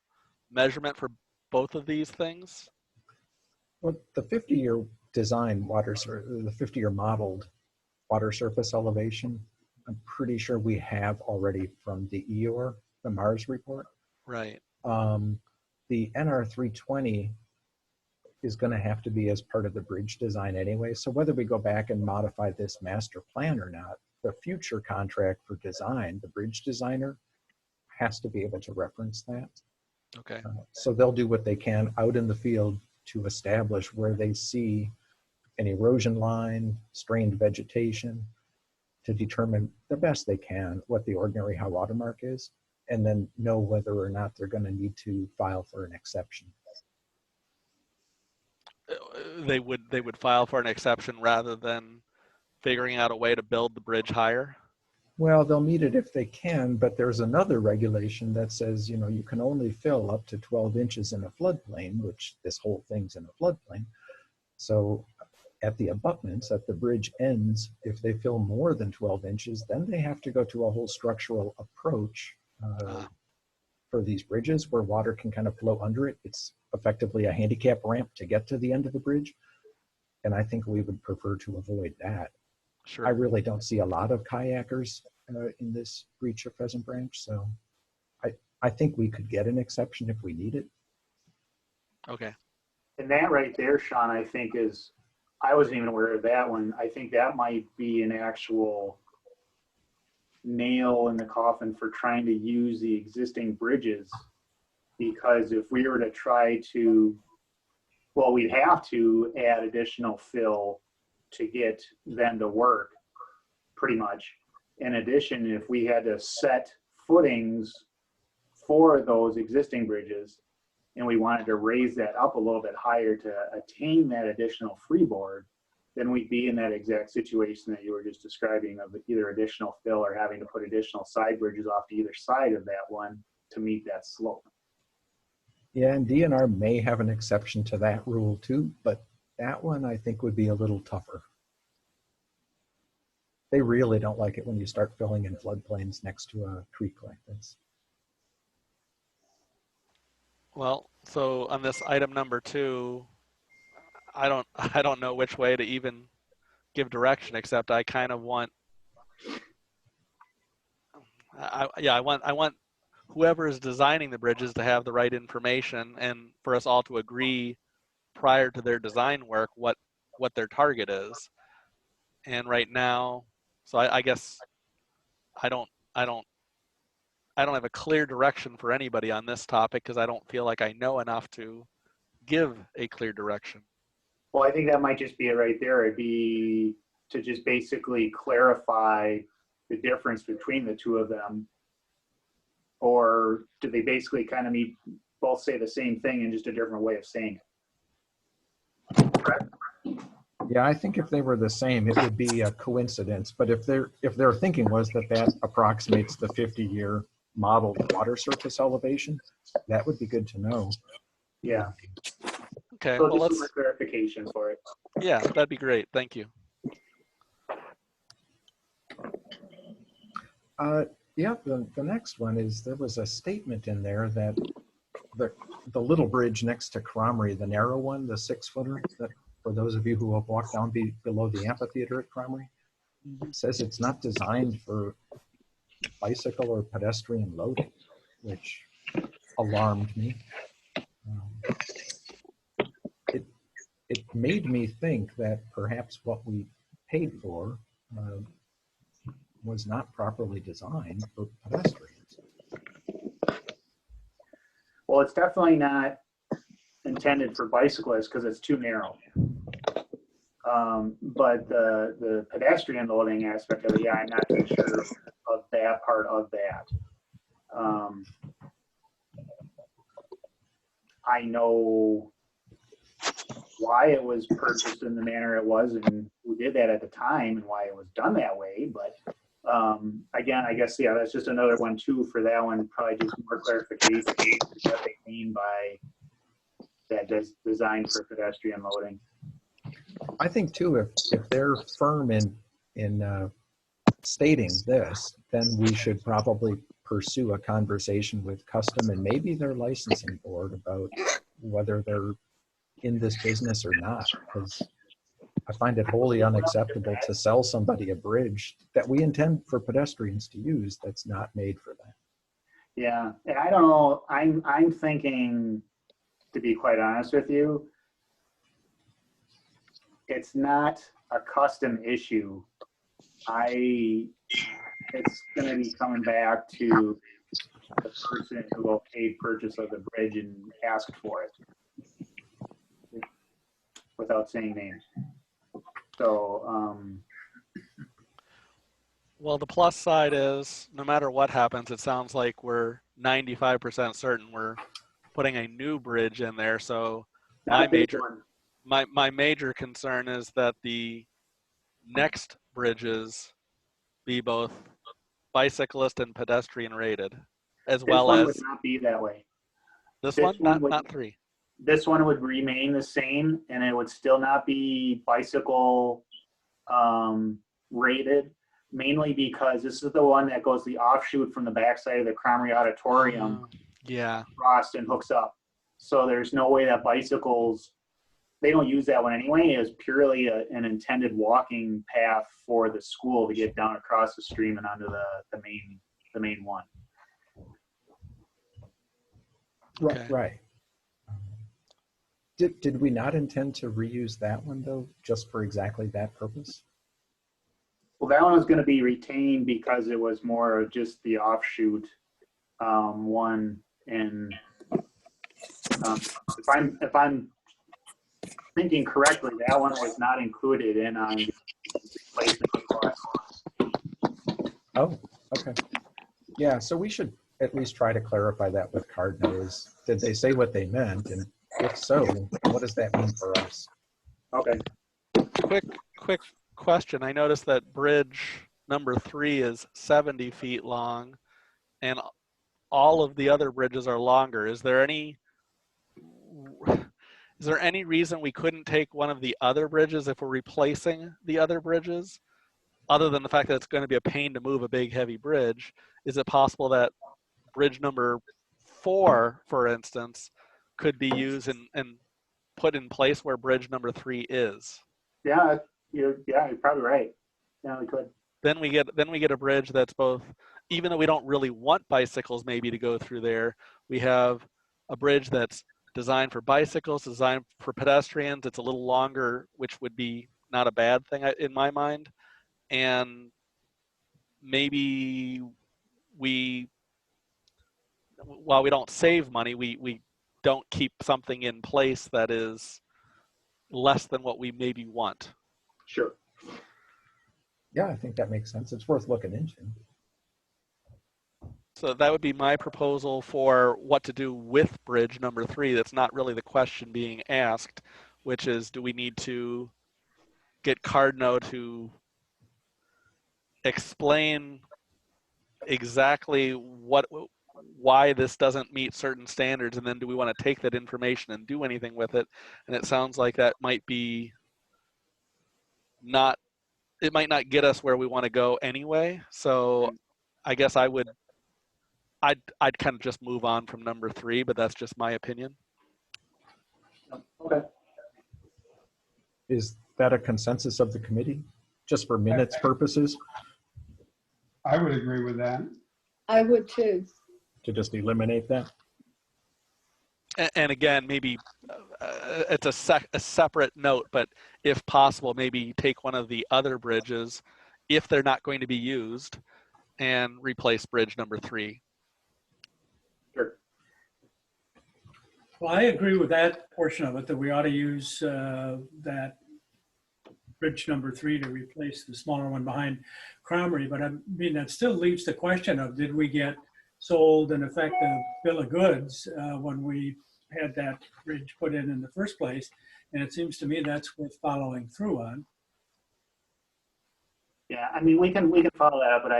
measurement for both of these things? Well, the 50-year design the 50-year modeled water surface elevation, I'm pretty sure we have already from the EOR, the Mars report. Right. The NR 320 is going to have to be as part of the bridge design anyway. So whether we go back and modify this master plan or not, the future contract for design, the bridge designer has to be able to reference that. Okay. So they'll do what they can out in the field to establish where they see an erosion line, strained vegetation, to determine the best they can what the ordinary high water mark is, and then know whether or not they're going to need to file for an exception. They would file for an exception rather than figuring out a way to build the bridge higher? Well, they'll meet it if they can, but there's another regulation that says, you know, you can only fill up to 12 inches in a floodplain, which this whole thing's in a floodplain. So at the abutments, at the bridge ends, if they fill more than 12 inches, then they have to go to a whole structural approach for these bridges where water can kind of flow under it. It's effectively a handicap ramp to get to the end of the bridge. And I think we would prefer to avoid that. Sure. I really don't see a lot of kayakers in this reach of Pheasant Branch, so I think we could get an exception if we need it. Okay. And that right there, Sean, I think is, I wasn't even aware of that one. I think that might be an actual nail in the coffin for trying to use the existing bridges. Because if we were to try to, well, we'd have to add additional fill to get them to work, pretty much. In addition, if we had to set footings for those existing bridges and we wanted to raise that up a little bit higher to attain that additional freeboard, then we'd be in that exact situation that you were just describing of either additional fill or having to put additional side bridges off to either side of that one to meet that slope. Yeah, and DNR may have an exception to that rule too, but that one I think would be a little tougher. They really don't like it when you start filling in floodplains next to a creek like this. Well, so on this item number 2, I don't know which way to even give direction, except I kind of want, I want whoever is designing the bridges to have the right information and for us all to agree prior to their design work what their target is. And right now, so I guess I don't have a clear direction for anybody on this topic because I don't feel like I know enough to give a clear direction. Well, I think that might just be it right there. It'd be to just basically clarify the difference between the two of them. Or do they basically kind of both say the same thing in just a different way of saying it? Correct? Yeah, I think if they were the same, it would be a coincidence. But if their thinking was that approximates the 50-year modeled water surface elevation, that would be good to know. Yeah. Okay. So Well, just some clarification for it. Yeah, that'd be great. Thank you. Yeah, the next one is there was a statement in there that the little bridge next to Cromrie, the narrow one, the 6-footer, that for those of you who have walked down below the amphitheater at Cromrie, says it's not designed for bicycle or pedestrian loading, which alarmed me. It made me think that perhaps what we paid for was not properly designed for pedestrians. Well, it's definitely not intended for bicyclists because it's too narrow. But the pedestrian loading aspect of it, yeah, I'm not too sure of that part of that. I know why it was purchased in the manner it was and who did that at the time and why it was done that way. But again, I guess, yeah, that's just another one too for that one, probably just more clarification what they mean by that designed for pedestrian loading. I think too, if they're firm in stating this, then we should probably pursue a conversation with Custom and maybe their licensing board about whether they're in this business or not, because I find it wholly unacceptable to sell somebody a bridge that we intend for pedestrians to use that's not made for that. Yeah, and I don't know, I'm thinking, to be quite honest with you, it's not a custom issue. It's going to be coming back to the person who okayed purchase of the bridge and asked for it, without saying names. So, Well, the plus side is no matter what happens, it sounds like we're 95% certain we're putting a new bridge in there. So my major concern is that the next bridges be both bicyclist and pedestrian rated, as This well one as would not be that way. this this one, one would- not 3. This one would remain the same, and it would still not be bicycle rated, mainly because this is the one that goes the offshoot from the backside of the Cromery Auditorium Yeah. across and hooks up. So there's no way that bicycles, they don't use that one anyway. It was purely an intended walking path for the school to get down across the stream and onto the main one. Okay. Right. Did we not intend to reuse that one though, just for exactly that purpose? Well, that one was going to be retained because it was more of just the offshoot one. And if I'm thinking correctly, that one was not included in on the replacement cost. Oh, okay. Yeah, so we should at least try to clarify that with card nose. Did they say what they meant? And if so, what does that mean for us? Okay. Quick question. I noticed that bridge number 3 is 70 feet long, and all of the other bridges are longer. Is there any reason we couldn't take one of the other bridges if we're replacing the other bridges, other than the fact that it's going to be a pain to move a big heavy bridge? Is it possible that bridge number 4, for instance, could be used and put in place where bridge number 3 is? Yeah, you're probably right. Yeah, we could. Then we get a bridge that's both, even though we don't really want bicycles maybe to go through there, we have a bridge that's designed for bicycles, designed for pedestrians. It's a little longer, which would be not a bad thing in my mind. And maybe while we don't save money, we don't keep something in place that is less than what we maybe want. Sure. Yeah, I think that makes sense. It's worth looking into. So that would be my proposal for what to do with bridge number 3. That's not really the question being asked, which is, do we need to get Cardno to explain exactly why this doesn't meet certain standards, and then do we want to take that information and do anything with it? And it sounds like that might be not, it might not get us where we want to go anyway. So I guess I'd kind of just move on from number 3, but that's just my opinion. Okay. Is that a consensus of the committee, just for minutes purposes, I would agree with that. I would too. to just eliminate that? And again, maybe it's a separate note, but if possible, maybe take one of the other bridges, if they're not going to be used, and replace bridge number 3. Sure. Well, I agree with that portion of it, that we ought to use that bridge number 3 to replace the smaller one behind Cromery. But I mean, that still leaves the question of, did we get sold an effective bill of goods when we had that bridge put in the first place? And it seems to me that's worth following through on. Yeah, I mean, we can follow that up, but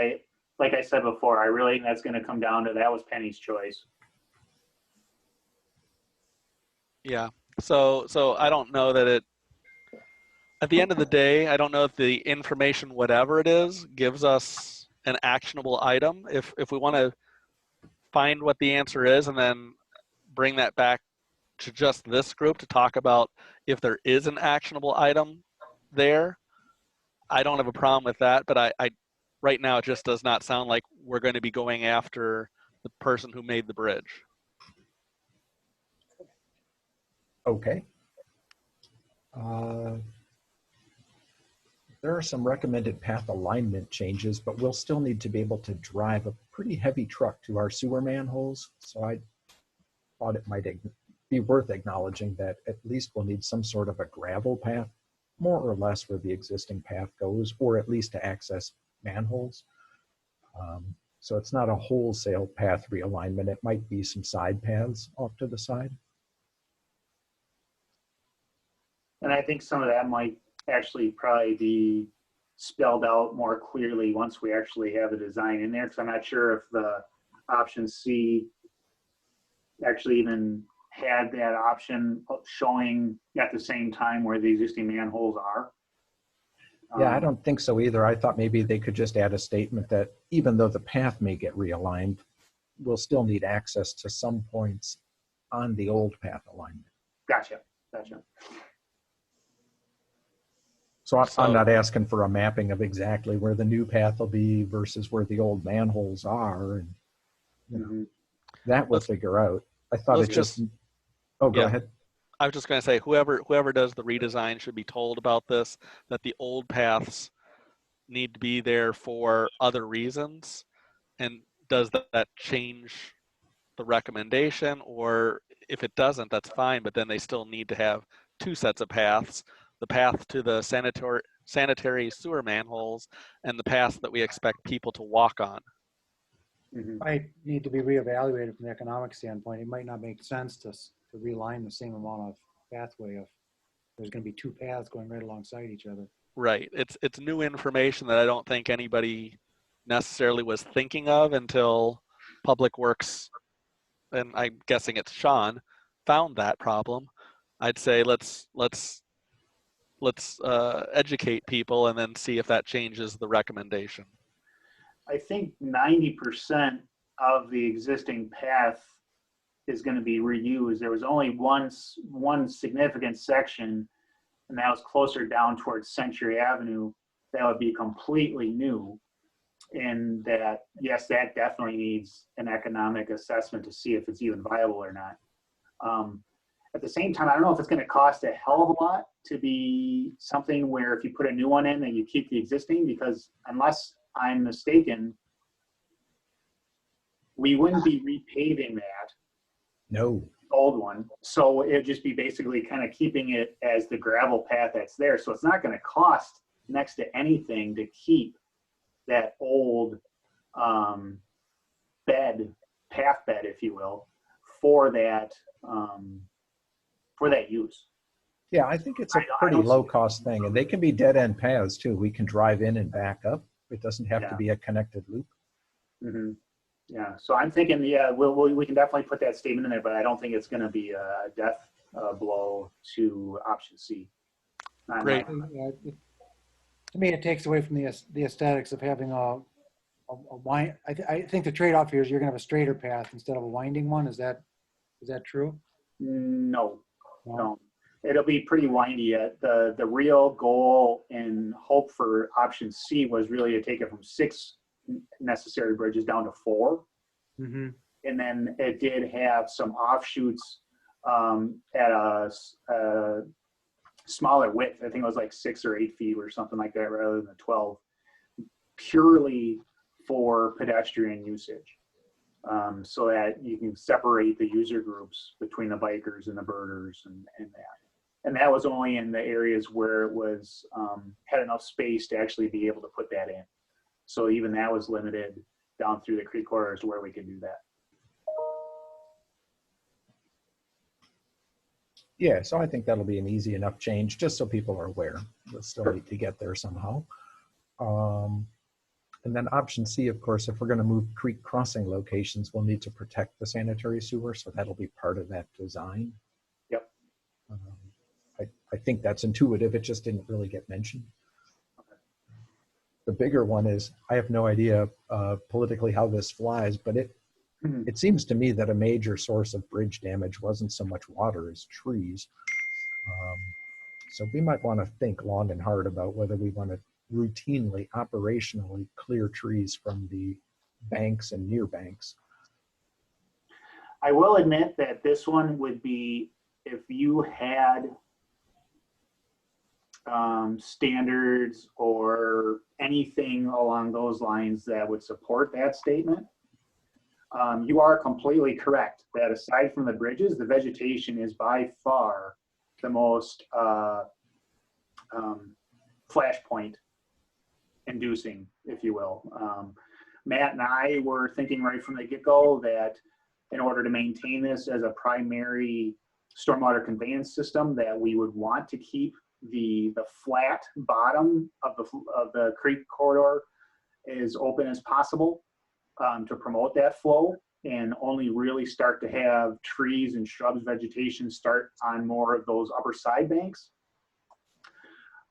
like I said before, I really think that's going to come down to, that was Penny's choice. Yeah. So I don't know that it, at the end of the day, I don't know if the information, whatever it is, gives us an actionable item. If we want to find what the answer is and then bring that back to just this group to talk about if there is an actionable item there, I don't have a problem with that. But I right now, it just does not sound like we're going to be going after the person who made the bridge. Okay. There are some recommended path alignment changes, but we'll still need to be able to drive a pretty heavy truck to our sewer manholes. So I thought it might be worth acknowledging that at least we'll need some sort of a gravel path, more or less where the existing path goes, or at least to access manholes. So it's not a wholesale path realignment. It might be some side paths off to the side. And I think some of that might actually probably be spelled out more clearly once we actually have the design in there, because I'm not sure if the option C actually even had that option showing at the same time where the existing manholes are. Yeah, I don't think so either. I thought maybe they could just add a statement that even though the path may get realigned, we'll still need access to some points on the old path alignment. Gotcha. So I'm not asking for a mapping of exactly where the new path will be versus where the old manholes are, and you know, that we'll figure out. I thought it just. Oh, go ahead. I was just going to say, whoever does the redesign should be told about this, that the old paths need to be there for other reasons. And does that change the recommendation? Or if it doesn't, that's fine, but then they still need to have two sets of paths, the path to the sanitary sewer manholes and the path that we expect people to walk on. Might need to be reevaluated from the economic standpoint. It might not make sense to realign the same amount of pathway if there's going to be two paths going right alongside each other. Right. It's new information that I don't think anybody necessarily was thinking of until Public Works, and I'm guessing it's Sean, found that problem. I'd say let's educate people and then see if that changes the recommendation. I think 90% of the existing path is going to be reused. There was only one significant section, and that was closer down towards Century Avenue, that would be completely new. And that, yes, that definitely needs an economic assessment to see if it's even viable or not. At the same time, I don't know if it's going to cost a hell of a lot to be something where if you put a new one in, then you keep the existing, because unless I'm mistaken, we wouldn't be repaving that. No. Old one. So it'd just be basically kind of keeping it as the gravel path that's there. So it's not going to cost next to anything to keep that old path bed, if you will, for that use. Yeah, I think it's a pretty low cost thing, and they can be dead end paths too. We can drive in and back up. It doesn't have to be a connected loop. Mm-hmm. Yeah, so I'm thinking, we can definitely put that statement in there, but I don't think it's going to be a death blow to option C. Great. To me, it takes away from the aesthetics of having a wind. I think the trade-off here is you're going to have a straighter path instead of a winding one. Is that true? No. It'll be pretty windy. The real goal and hope for option C was really to take it from 6 necessary bridges down to 4. Mm-hmm. And then it did have some offshoots at a smaller width. I think it was like 6 or 8 feet or something like that rather than 12, purely for pedestrian usage. So that you can separate the user groups between the bikers and the birders and that. And that was only in the areas where it was had enough space to actually be able to put that in. So even that was limited down through the creek corridors where we could do that. Yeah, so I think that'll be an easy enough change, just so people are aware. We'll still need to get there somehow. And then option C, of course, if we're going to move creek crossing locations, we'll need to protect the sanitary sewer, so that'll be part of that design. Yep. I think that's intuitive. It just didn't really get mentioned. The bigger one is, I have no idea politically how this flies, but it seems to me that a major source of bridge damage wasn't so much water as trees. So we might want to think long and hard about whether we want to routinely, operationally clear trees from the banks and near banks. I will admit that this one would be, if you had standards or anything along those lines that would support that statement. You are completely correct that aside from the bridges, the vegetation is by far the most flashpoint inducing, if you will. Matt and I were thinking right from the get-go that in order to maintain this as a primary stormwater conveyance system, that we would want to keep the flat bottom of the creek corridor as open as possible to promote that flow, and only really start to have trees and shrubs, vegetation start on more of those upper side banks.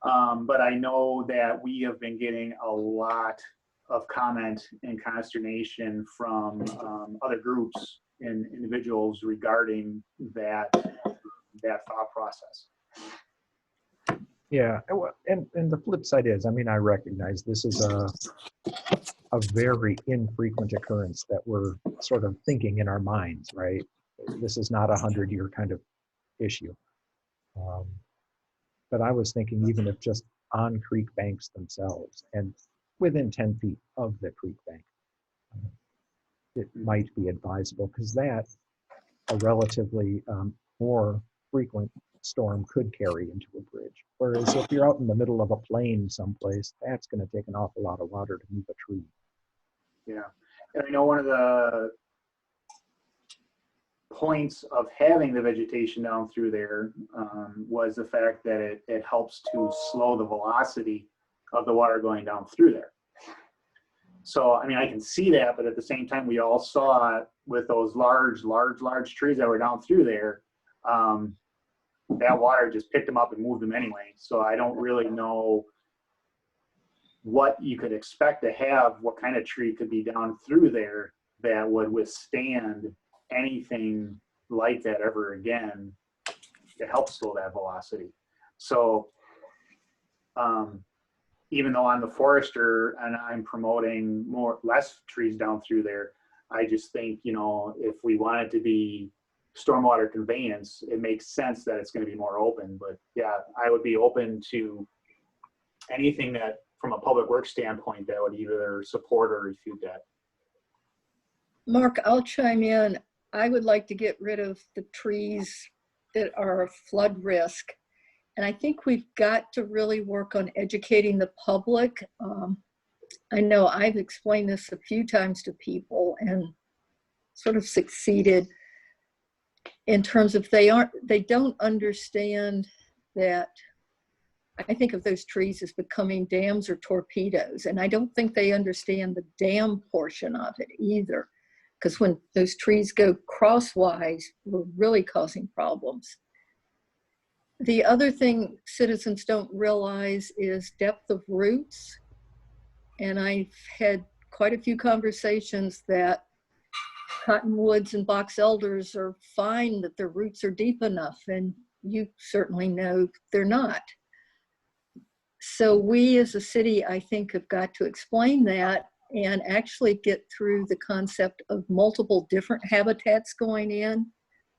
But I know that we have been getting a lot of comment and consternation from other groups and individuals regarding that thought process. Yeah, and the flip side is, I mean, I recognize this is a very infrequent occurrence that we're sort of thinking in our minds, right? This is not a 100-year kind of issue. But I was thinking, even if just on creek banks themselves and within 10 feet of the creek bank, it might be advisable, because that a relatively more frequent storm could carry into a bridge. Whereas if you're out in the middle of a plain someplace, that's going to take an awful lot of water to move a tree. Yeah, and I know one of the points of having the vegetation down through there was the fact that it helps to slow the velocity of the water going down through there. So, I mean, I can see that, but at the same time, we all saw it with those large trees that were down through there. That water just picked them up and moved them anyway. So I don't really know what you could expect to have, what kind of tree could be down through there that would withstand anything like that ever again to help slow that velocity. So even though I'm the forester and I'm promoting less trees down through there, I just think, you know, if we want it to be stormwater conveyance, it makes sense that it's going to be more open. But yeah, I would be open to anything that from a public works standpoint that would either support or refute that. Mark, I'll chime in. I would like to get rid of the trees that are a flood risk. And I think we've got to really work on educating the public. I know I've explained this a few times to people and sort of succeeded in terms of they don't understand that. I think of those trees as becoming dams or torpedoes, and I don't think they understand the dam portion of it either, because when those trees go crosswise, we're really causing problems. The other thing citizens don't realize is depth of roots, and I've had quite a few conversations that cottonwoods and box elders are fine, that their roots are deep enough, and you certainly know they're not. So we as a city, I think, have got to explain that and actually get through the concept of multiple different habitats going in,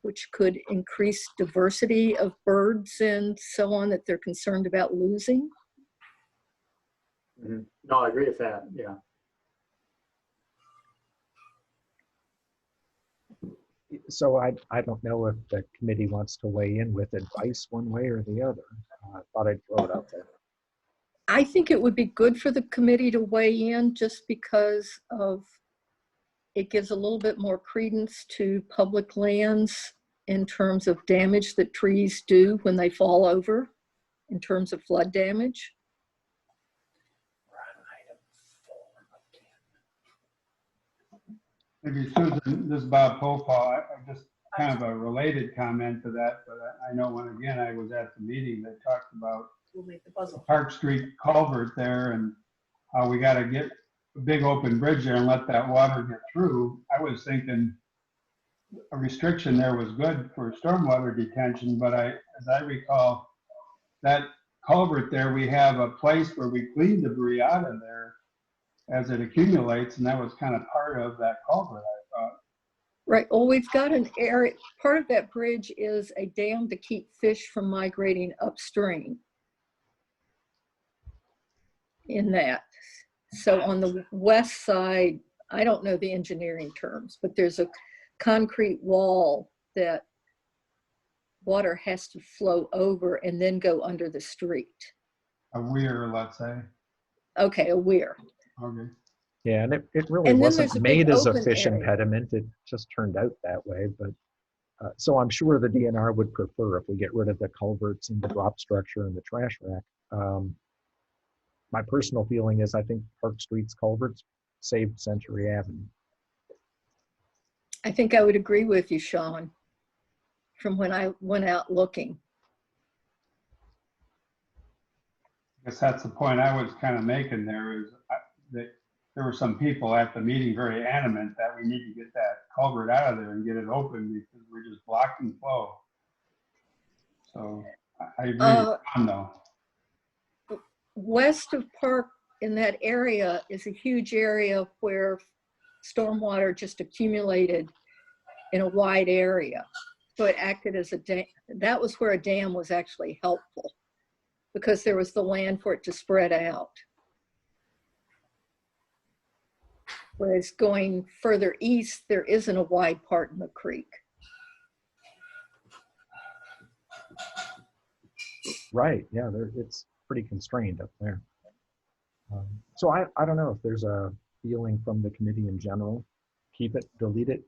which could increase diversity of birds and so on that they're concerned about losing. Mm-hmm. No, I agree with that, yeah. So I don't know if the committee wants to weigh in with advice one way or the other. I thought I'd throw it out there. I think it would be good for the committee to weigh in, just because of it gives a little bit more credence to public lands in terms of damage that trees do when they fall over, in terms of flood damage. Maybe Susan, this is Bob Popal. I just kind of a related comment to that, but I know when again I was at the meeting, they talked about We'll make the puzzle. Park Street culvert there and how we got to get a big open bridge there and let that water get through. I was thinking a restriction there was good for stormwater detention, but as I recall, that culvert there, we have a place where we clean debris out of there as it accumulates, and that was kind of part of that culvert, I thought. Right. Well, we've got an area, part of that bridge is a dam to keep fish from migrating upstream in that. So on the west side, I don't know the engineering terms, but there's a concrete wall that water has to flow over and then go under the street. A weir, let's say. Okay, a weir. Okay. Yeah, and it really And then wasn't there's a big made as a open fish area. impediment. It just turned out that way. But So I'm sure the DNR would prefer if we get rid of the culverts and the drop structure and the trash rack. My personal feeling is I think Park Street's culverts saved Century Avenue. I think I would agree with you, Sean, from when I went out looking. I guess that's the point I was kind of making there is that there were some people at the meeting very adamant that we need to get that culvert out of there and get it open because we're just blocking flow. So I agree with Tom though. West of Park in that area is a huge area where stormwater just accumulated in a wide area. So it acted as a dam. That was where a dam was actually helpful because there was the land for it to spread out. Whereas going further east, there isn't a wide part in the creek. Right, yeah, it's pretty constrained up there. So I don't know if there's a feeling from the committee in general. Keep it, delete it.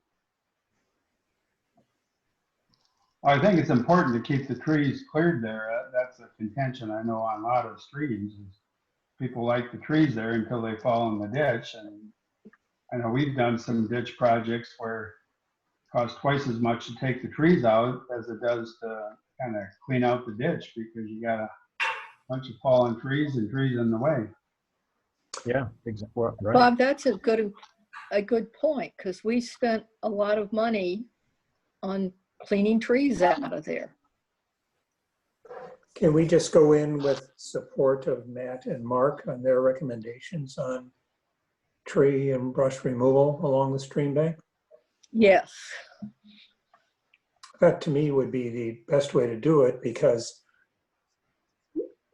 I think it's important to keep the trees cleared there. That's a contention I know on a lot of streams. Is people like the trees there until they fall in the ditch. And I know we've done some ditch projects where it costs twice as much to take the trees out as it does to kind of clean out the ditch because you got a bunch of fallen trees and trees in the way. Yeah, exactly. Well, right. Bob, that's a good point because we spent a lot of money on cleaning trees out of there. Can we just go in with support of Matt and Mark on their recommendations on tree and brush removal along the stream bank? Yes. That to me would be the best way to do it because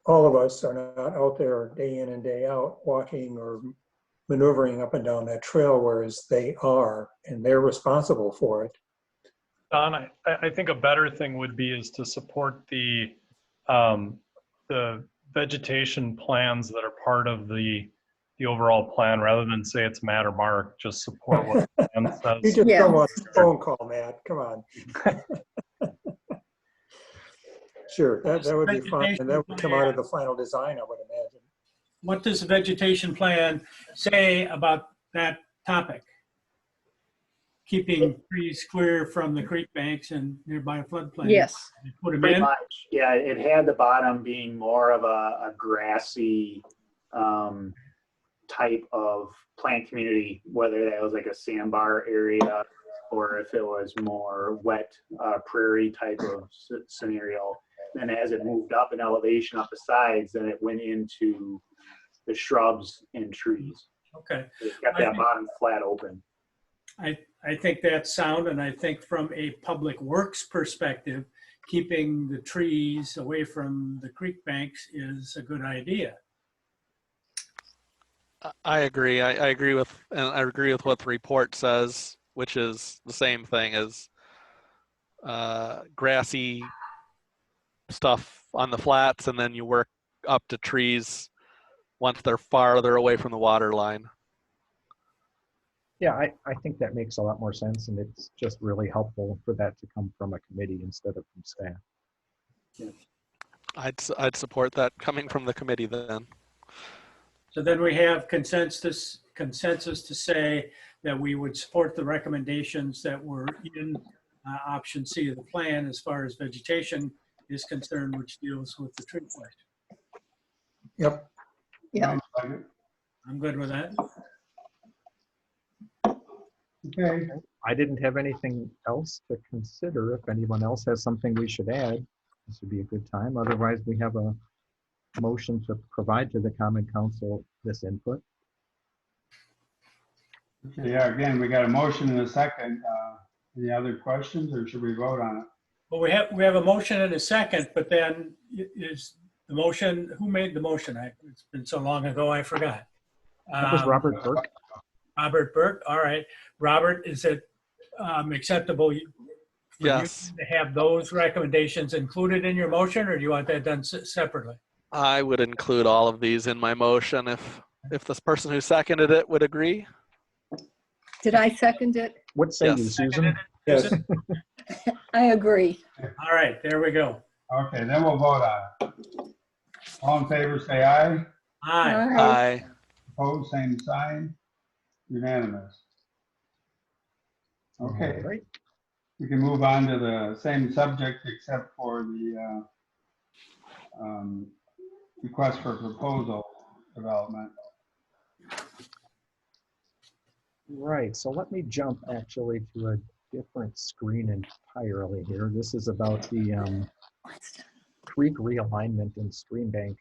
all of us are not out there day in and day out walking or maneuvering up and down that trail, whereas they are, and they're responsible for it. Don, I think a better thing would be is to support the vegetation plans that are part of the overall plan rather than say it's Matt or Mark, just support what the plan says. You just don't want a phone call, Matt, come on. Sure, that would be fine, and that would come out of the final design, I would imagine. What does the vegetation plan say about that topic? Keeping trees clear from the creek banks and nearby floodplains. Yes. Put them Pretty in. much, yeah. It had the bottom being more of a grassy type of plant community, whether that was like a sandbar area or if it was more wet prairie type of scenario. And as it moved up in elevation up the sides, then it went into the shrubs and trees. Okay. It kept that bottom flat open. I think that's sound, and I think from a public works perspective, keeping the trees away from the creek banks is a good idea. I agree. I agree with what the report says, which is the same thing as grassy stuff on the flats, and then you work up to trees once they're farther away from the water line. Yeah, I think that makes a lot more sense, and it's just really helpful for that to come from a committee instead of from staff. Yeah. I'd support that coming from the committee then. So then we have consensus to say that we would support the recommendations that were in option C of the plan as far as vegetation is concerned, which deals with the tree question. Yep. Yeah. I'm good with that. Okay. I didn't have anything else to consider. If anyone else has something we should add, this would be a good time. Otherwise, we have a motion to provide to the Common Council this input. Okay, yeah, again, we got a motion and a second. Any other questions, or should we vote on it? Well, we have a motion and a second, but then is the motion, who made the motion? It's been so long ago, I forgot. That was Robert Burke. Robert Burke, all right. Robert, is it acceptable for Yes. you to have those recommendations included in your motion, or do you want that done separately? I would include all of these in my motion if this person who seconded it would agree. Did I second it? What say you, Yes. Susan? Yes. I agree. All right, there we go. Okay, then we'll vote on it. All in favor, say aye. Aye. Aye. Opposed, same sign. Unanimous. Okay, All right. we can move on to the same subject except for the request for proposal development. Right, so let me jump actually to a different screen entirely here. This is about the creek realignment and stream bank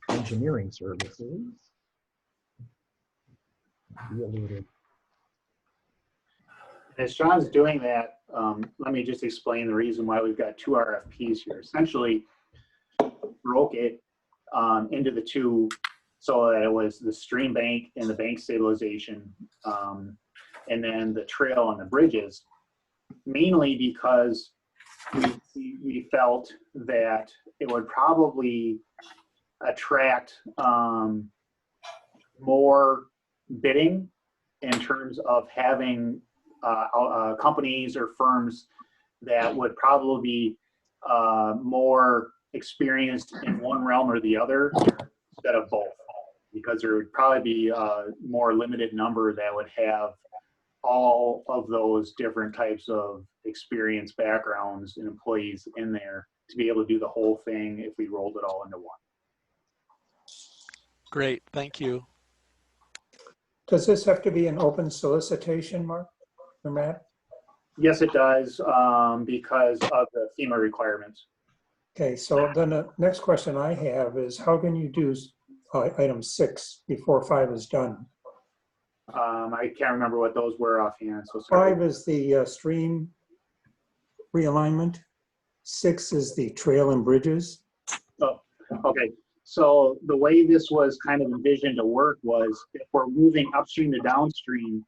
engineering services. Be alluded. As Sean's doing that, let me just explain the reason why we've got two RFPs here. Essentially, broke it into the two, so that it was the stream bank and the bank stabilization, and then the trail and the bridges, mainly because we felt that it would probably attract more bidding in terms of having companies or firms that would probably be more experienced in one realm or the other instead of both, because there would probably be a more limited number that would have all of those different types of experience, backgrounds, and employees in there to be able to do the whole thing if we rolled it all into one. Great, thank you. Does this have to be an open solicitation, Mark or Matt? Yes, it does, because of the FEMA requirements. Okay, so then the next question I have is how can you do item 6 before 5 is done? I can't remember what those were offhand, so sorry. 5 is the stream realignment. 6 is the trail and bridges. Oh, okay. So the way this was kind of envisioned to work was if we're moving upstream to downstream,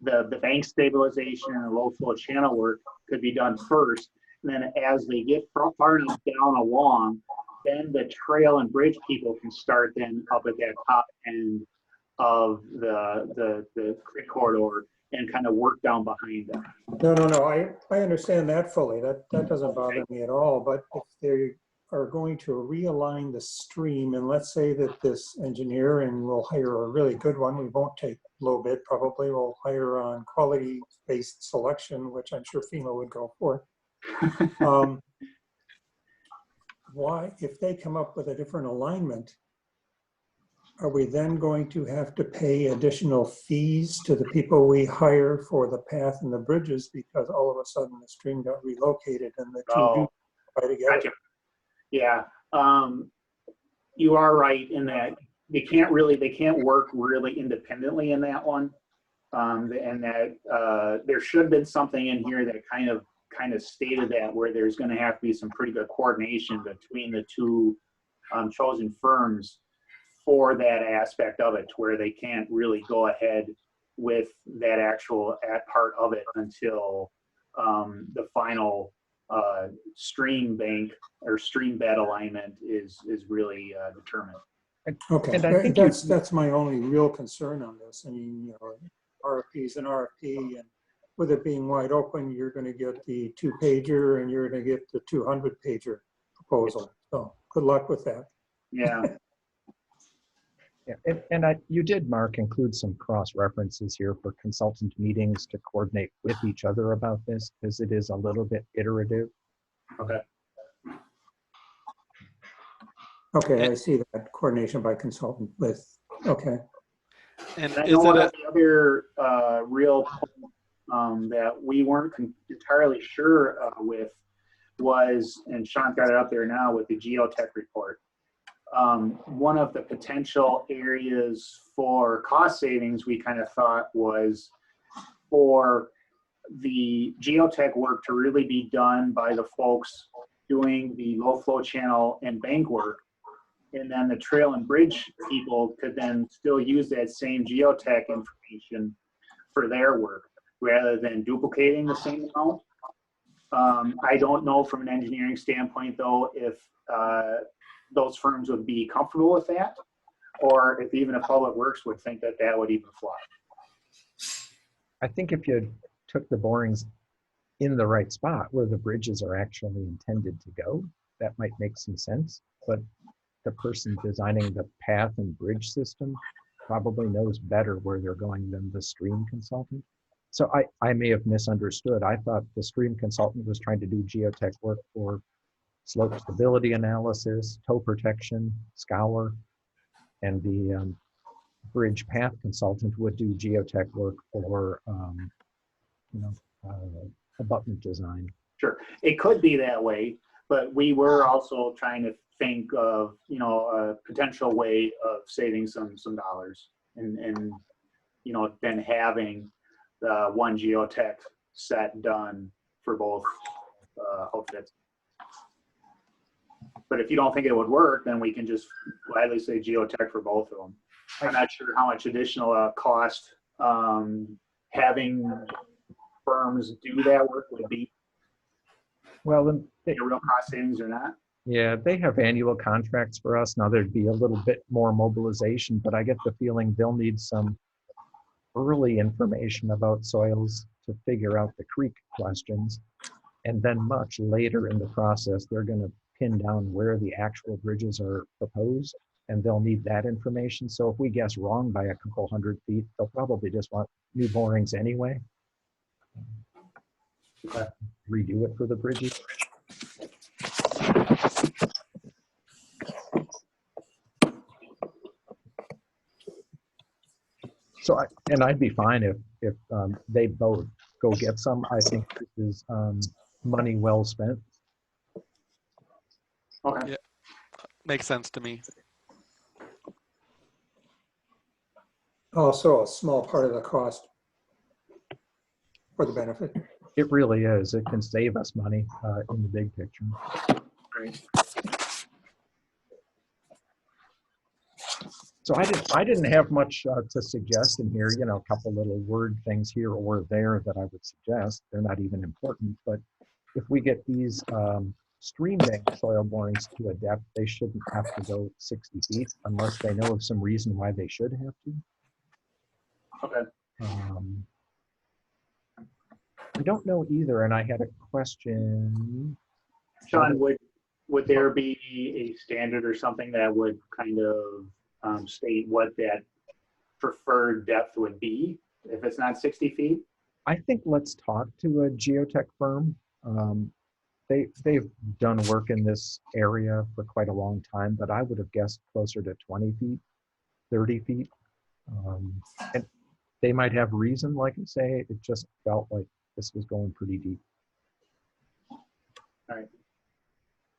the bank stabilization and the low flow channel work could be done first. And then as they get far enough down along, then the trail and bridge people can start then up at that top end of the creek corridor and kind of work down behind them. No. I understand that fully. That doesn't bother me at all. But if they are going to realign the stream, and let's say that this engineer, and we'll hire a really good one, we won't take low bid probably, we'll hire on quality-based selection, which I'm sure FEMA would go for. Why, if they come up with a different alignment, are we then going to have to pay additional fees to the people we hire for the path and the bridges because all of a sudden the stream got relocated and the two do tie together? Gotcha. Yeah, you are right in that they can't work really independently in that one, and that there should have been something in here that kind of stated that, where there's going to have to be some pretty good coordination between the two chosen firms for that aspect of it, where they can't really go ahead with that actual part of it until the final stream bank or stream bed alignment is really determined. Okay, And I think that's my only real concern on this. I mean, you know, RFP is an RFP, and with it being wide open, you're going to get the 2-pager and you're going to get the 200-pager proposal. So good luck with that. Yeah. Yeah, and you did, Mark, include some cross references here for consultant meetings to coordinate with each other about this, because it is a little bit iterative. Okay. Okay, I see that coordination by consultant with, okay. And I is know it one a, of the other real that we weren't entirely sure with was, and Sean got it up there now with the geotech report. One of the potential areas for cost savings we kind of thought was for the geotech work to really be done by the folks doing the low flow channel and bank work. And then the trail and bridge people could then still use that same geotech information for their work rather than duplicating the same amount. I don't know from an engineering standpoint though if those firms would be comfortable with that, or if even if Public Works would think that would even fly. I think if you took the borings in the right spot where the bridges are actually intended to go, that might make some sense. But the person designing the path and bridge system probably knows better where they're going than the stream consultant. So I may have misunderstood. I thought the stream consultant was trying to do geotech work for slope stability analysis, toe protection, scour, and the bridge path consultant would do geotech work for, abutment design. Sure, it could be that way, but we were also trying to think of, a potential way of saving some dollars and then having the one geotech set done for both outfits. But if you don't think it would work, then we can just gladly say geotech for both of them. I'm not sure how much additional cost having firms do that work would be. Well, then A real cost savings or not? yeah, they have annual contracts for us. Now there'd be a little bit more mobilization, but I get the feeling they'll need some early information about soils to figure out the creek questions. And then much later in the process, they're going to pin down where the actual bridges are proposed, and they'll need that information. So if we guess wrong by a couple 100 feet, they'll probably just want new borings anyway. Okay. Redo it for the bridges. So I'd be fine if they both go get some. I think this is money well spent. Okay. Yeah, makes sense to me. Also a small part of the cost for the benefit. It really is. It can save us money in the big picture. Great. So I didn't have much to suggest in here. A couple little word things here or there that I would suggest. They're not even important, but if we get these stream bank soil borings to a depth, they shouldn't have to go 60 feet unless they know of some reason why they should have to. Okay. I don't know either, and I had a question. Sean, would there be a standard or something that would kind of state what that preferred depth would be if it's not 60 feet? I think let's talk to a geotech firm. They've done work in this area for quite a long time, but I would have guessed closer to 20 feet, 30 feet. And they might have reason, like I say, it just felt like this was going pretty deep. All right.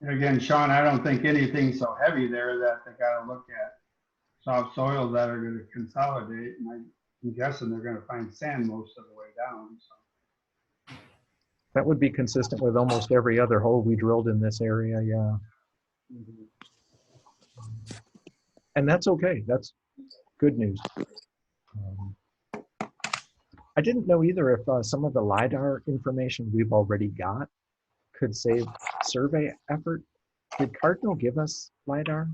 And again, Sean, I don't think anything's so heavy there that they gotta look at soft soils that are gonna consolidate. And I'm guessing they're gonna find sand most of the way down, so. That would be consistent with almost every other hole we drilled in this area, yeah. And that's okay, that's good news. I didn't know either if some of the LiDAR information we've already got could save survey effort. Did Cardinal give us LiDAR?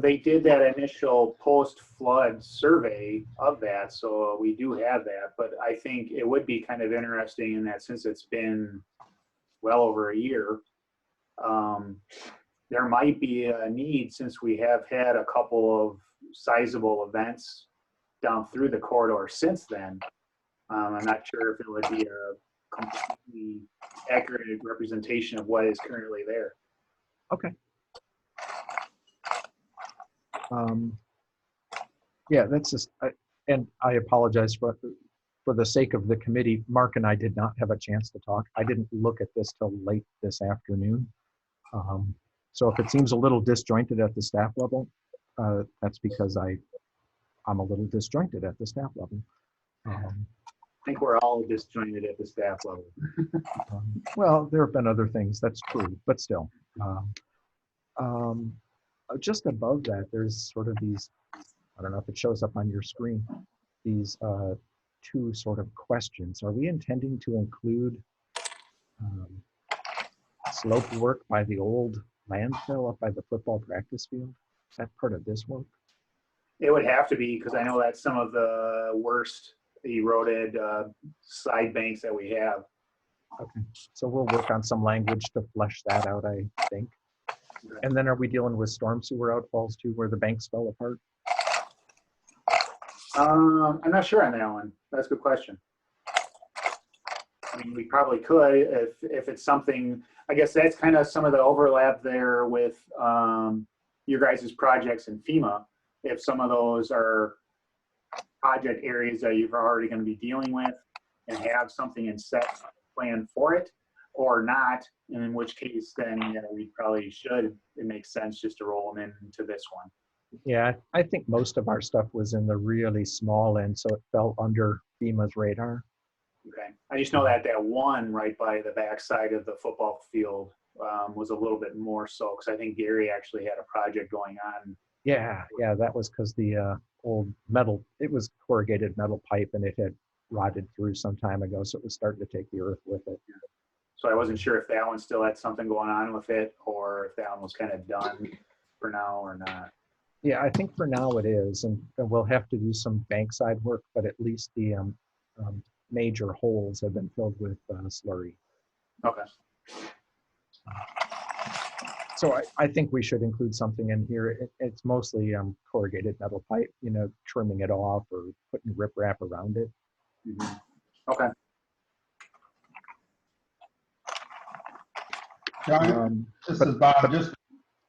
They did that initial post-flood survey of that, so we do have that. But I think it would be kind of interesting in that since it's been well over a year, there might be a need since we have had a couple of sizable events down through the corridor since then. I'm not sure if it would be a completely accurate representation of what is currently there. Okay. Yeah, that's just, and I apologize for the sake of the committee. Mark and I did not have a chance to talk. I didn't look at this till late this afternoon. So if it seems a little disjointed at the staff level, that's because I'm a little disjointed at the staff level. I think we're all disjointed at the staff level. Well, there have been other things, that's true, but still. Just above that, there's sort of these, I don't know if it shows up on your screen, these two sort of questions. Are we intending to include slope work by the old landfill up by the football practice field? Is that part of this work? It would have to be, because I know that's some of the worst eroded side banks that we have. Okay, so we'll work on some language to flesh that out, I think. And then are we dealing with storm sewer outfalls too, where the banks fell apart? I'm not sure on that one. That's a good question. I mean, we probably could if it's something, I guess that's kind of some of the overlap there with your guys' projects in FEMA. If some of those are project areas that you're already going to be dealing with and have something in set plan for it or not, and in which case then we probably should, it makes sense just to roll them into this one. Yeah, I think most of our stuff was in the really small end, so it fell under FEMA's radar. Okay. I just know that that one right by the backside of the football field was a little bit more so, because I think Gary actually had a project going on. Yeah, that was because the old metal, it was corrugated metal pipe and it had rotted through some time ago, so it was starting to take the earth with it. So I wasn't sure if that one still had something going on with it, or if that one was kind of done for now or not. Yeah, I think for now it is, and we'll have to do some bankside work, but at least the major holes have been filled with slurry. Okay. So I think we should include something in here. It's mostly corrugated metal pipe, trimming it off or putting riprap around it. Mm-hmm. Okay. John, this is Bob. Just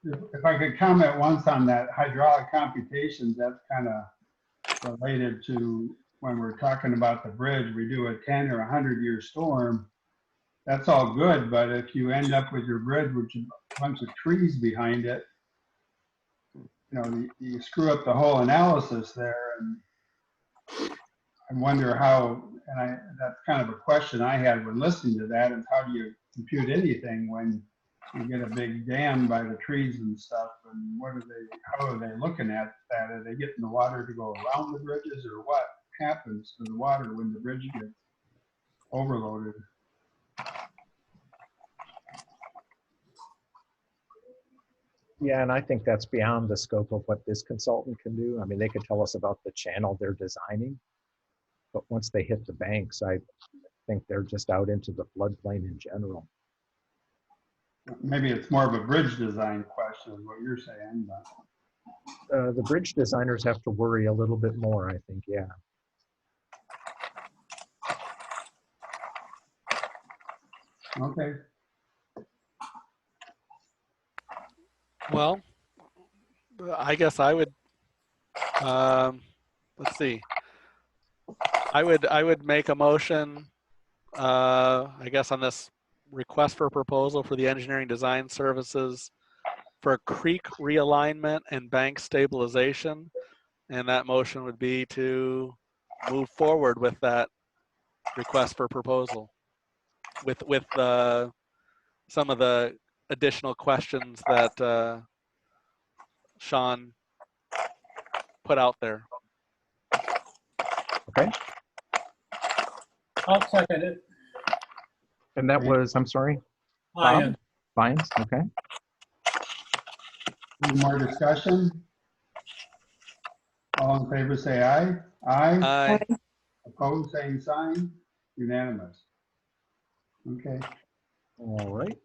if I could comment once on that hydraulic computations, that's kind of related to when we're talking about the bridge. We do a 10 or 100-year storm. That's all good, but if you end up with your bridge with a bunch of trees behind it, you screw up the whole analysis there. And I wonder how, and that's kind of a question I had when listening to that, is how do you compute anything when you get a big dam by the trees and stuff, and how are they looking at that? Are they getting the water to go around the bridges, or what happens to the water when the bridge gets overloaded? Yeah, and I think that's beyond the scope of what this consultant can do. I mean, they could tell us about the channel they're designing, but once they hit the banks, I think they're just out into the floodplain in general. Maybe it's more of a bridge design question, is what you're saying. But the bridge designers have to worry a little bit more, I think, yeah. Okay. Well, I guess I would, let's see. I would make a motion, I guess, on this request for proposal for the engineering design services for creek realignment and bank stabilization. And that motion would be to move forward with that request for proposal with some of the additional questions that Sean put out there. Okay. I'll second it. And that was, I'm sorry? Lion. Fines, okay. Any more discussion? All in favor say aye. Aye. Aye. Opposed, same sign. Unanimous. Okay. All right.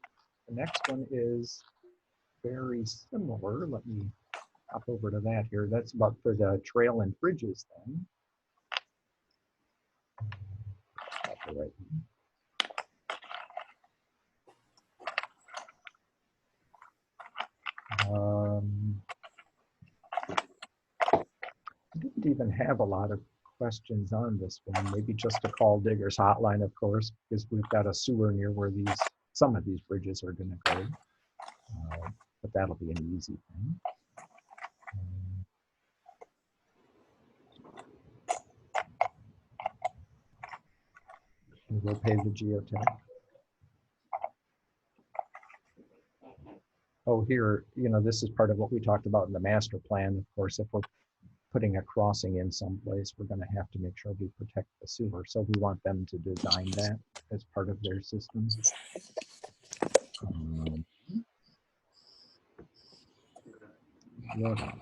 The next one is very similar. Let me hop over to that here. That's about for the trail and bridges thing. That's the right one. I didn't even have a lot of questions on this one. Maybe just a call Diggers hotline, of course, because we've got a sewer near where some of these bridges are going to go. But that'll be an easy thing. We'll pay the geotech. Oh, here, this is part of what we talked about in the master plan. Of course, if we're putting a crossing in someplace, we're going to have to make sure we protect the sewer. So we want them to design that as part of their systems. What else?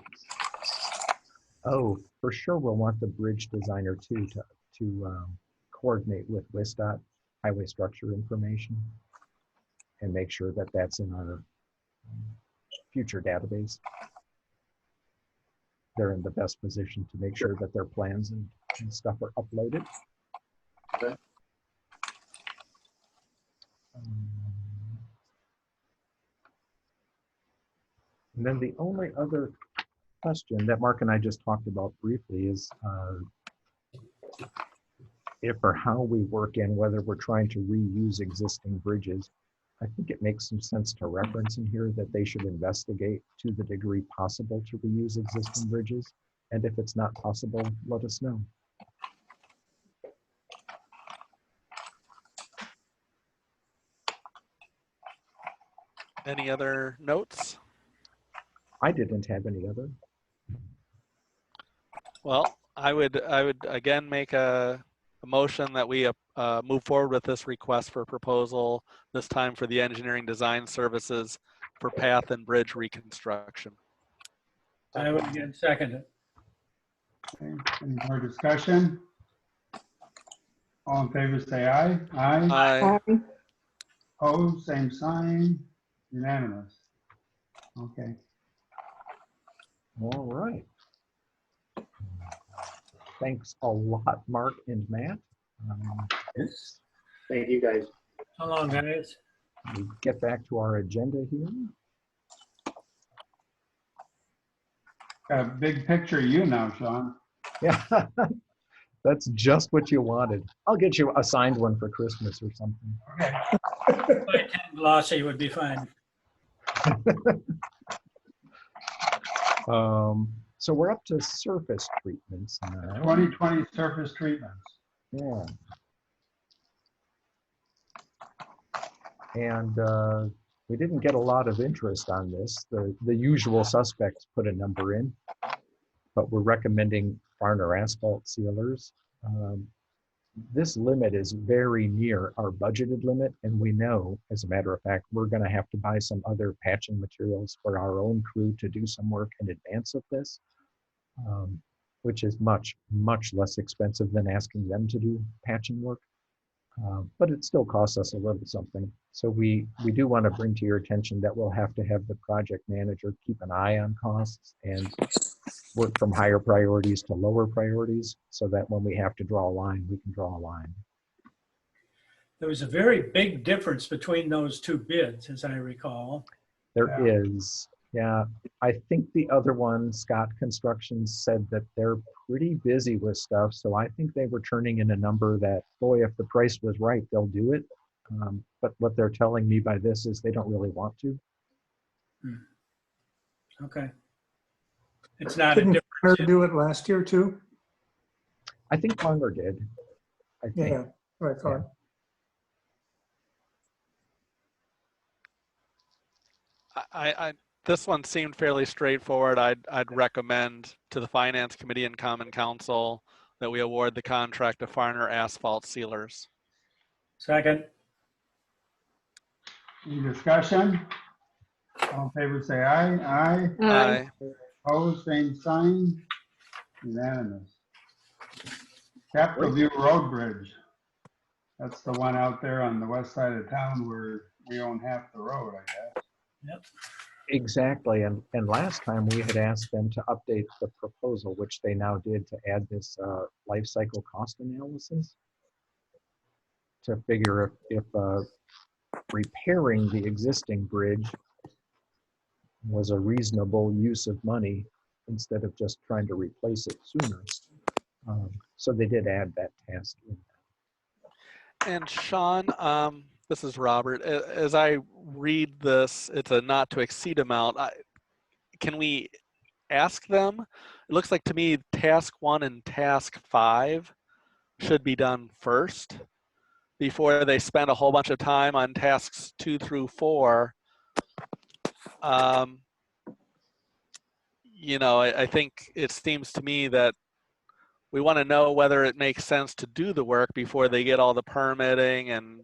Oh, for sure, we'll want the bridge designer too to coordinate with WISDOT. highway structure information and make sure that that's in our future database. They're in the best position to make sure that their plans and stuff are uploaded. Okay. And then the only other question that Mark and I just talked about briefly is if or how we work in whether we're trying to reuse existing bridges. I think it makes some sense to reference in here that they should investigate to the degree possible to reuse existing bridges. And if it's not possible, let us know. Any other notes? I didn't have any other. Well, I would again make a motion that we move forward with this request for proposal, this time for the engineering design services for path and bridge reconstruction. I would again second it. Okay, any more discussion? All in favor, say aye. Aye. Aye. Opposed, same sign. Unanimous. Okay. All right. Thanks a lot, Mark and Matt. Yes. Thank you, guys. So long, guys. We get back to our agenda here. Got a big picture of you now, Sean. Yeah, that's just what you wanted. I'll get you a signed one for Christmas or something. Okay. My 10 glossy would be fine. So we're up to surface treatments now. 2020 surface treatments. Yeah. And we didn't get a lot of interest on this. The usual suspects put a number in, but we're recommending Farner asphalt sealers. This limit is very near our budgeted limit, and we know, as a matter of fact, we're going to have to buy some other patching materials for our own crew to do some work in advance of this, which is much, much less expensive than asking them to do patching work. But it still costs us a little something. So we do want to bring to your attention that we'll have to have the project manager keep an eye on costs and work from higher priorities to lower priorities so that when we have to draw a line, we can draw a line. There was a very big difference between those two bids, as I recall. There is, yeah. I think the other one, Scott Construction, said that they're pretty busy with stuff. So I think they were turning in a number that, boy, if the price was right, they'll do it. But what they're telling me by this is they don't really want to. Okay. It's not a Didn't difference. Farner do it last year too? I think Farner did. I think. Yeah, I thought. I this one seemed fairly straightforward. I'd recommend to the Finance Committee and Common Council that we award the contract to Farner Asphalt Sealers. Second. Any discussion? All in favor, say aye. Aye. Aye. Opposed, same sign. Unanimous. Capitol View Road Bridge. That's the one out there on the west side of town where we own half the road, I guess. Yep. Exactly, and last time we had asked them to update the proposal, which they now did, to add this life cycle cost analysis to figure if repairing the existing bridge was a reasonable use of money instead of just trying to replace it sooner. So they did add that task in. And Sean, this is Robert. As I read this, it's a not to exceed amount. Can we ask them? It looks like to me task 1 and task 5 should be done first before they spend a whole bunch of time on tasks 2 through 4. You know, I think it seems to me that we want to know whether it makes sense to do the work before they get all the permitting and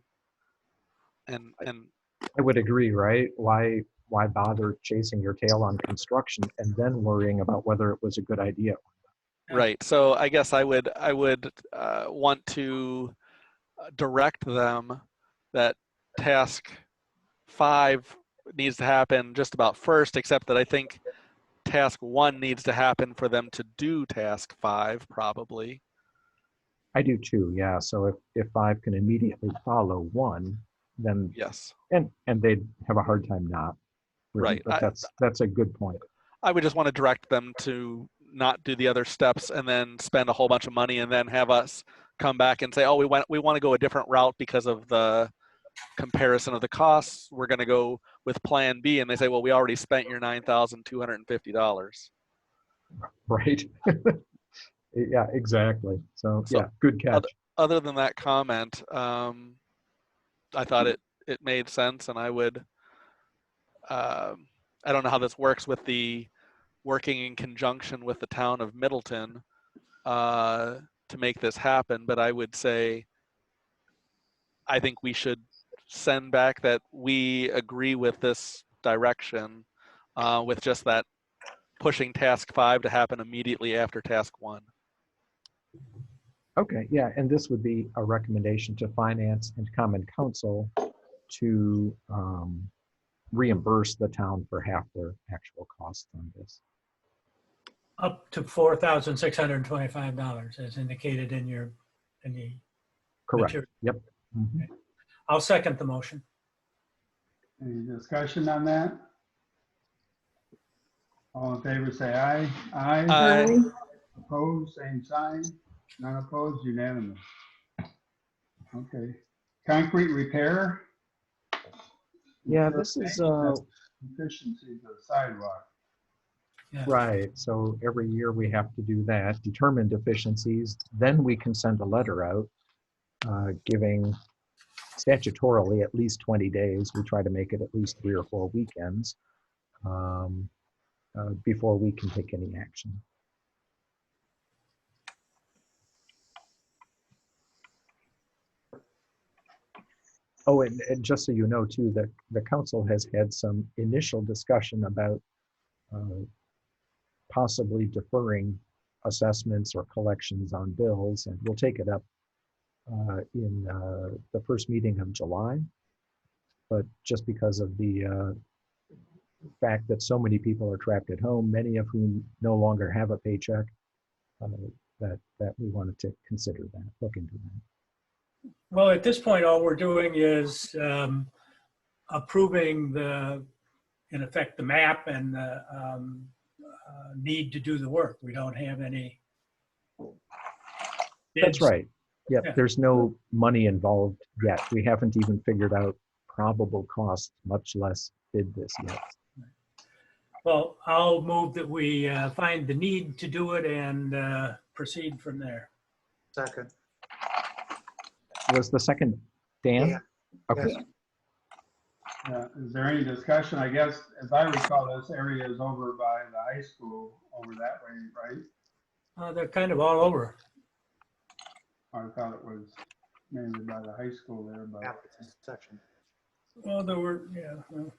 I would agree, right? Why bother chasing your tail on construction and then worrying about whether it was a good idea? Right. So I guess I would want to direct them that task 5 needs to happen just about first, except that I think task 1 needs to happen for them to do task 5 probably. I do too, yeah. So if 5 can immediately follow 1, then, Yes. and they'd have a hard time not. Really, Right. but that's a good point. I would just want to direct them to not do the other steps and then spend a whole bunch of money and then have us come back and say, oh, we want to go a different route because of the comparison of the costs. We're going to go with plan B. And they say, well, we already spent your $9,250. Right. Yeah, exactly. So yeah, good catch. Other than that comment, I thought it made sense, and I would, I don't know how this works with the working in conjunction with the town of Middleton to make this happen, but I would say I think we should send back that we agree with this direction with just that pushing task 5 to happen immediately after task 1. Okay, yeah, and this would be a recommendation to Finance and Common Council to reimburse the town for half their actual costs on this. Up to $4,625 as indicated in the Correct. material. Yep. Mhm. I'll second the motion. Any discussion on that? All in favor, say aye. Aye. Aye. Opposed, same sign. None opposed, unanimous. Okay. Concrete repair. Yeah, this is Efficiencies of sidewalk. Yeah. right. So every year we have to do that, determine deficiencies. Then we can send a letter out giving statutorily at least 20 days. We try to make it at least 3 or 4 weekends before we can take any action. Oh, and just so you know too, that the council has had some initial discussion about possibly deferring assessments or collections on bills, and we'll take it up in the first meeting of July. But just because of the fact that so many people are trapped at home, many of whom no longer have a paycheck, that we wanted to consider that, look into that. Well, at this point, all we're doing is approving in effect, the map and the need to do the work. We don't have any bids. That's right. Yep, Yeah. there's no money involved yet. We haven't even figured out probable costs, much less bid this yet. Well, I'll move that we find the need to do it and proceed from there. Second. Was the second Dan? Yeah. Okay. Yes. Is there any discussion? I guess, as I recall, this area is over by the high school over that way, right? They're kind of all over. I thought it was mainly by the high school there, but. Section. Well, there were, yeah. Well,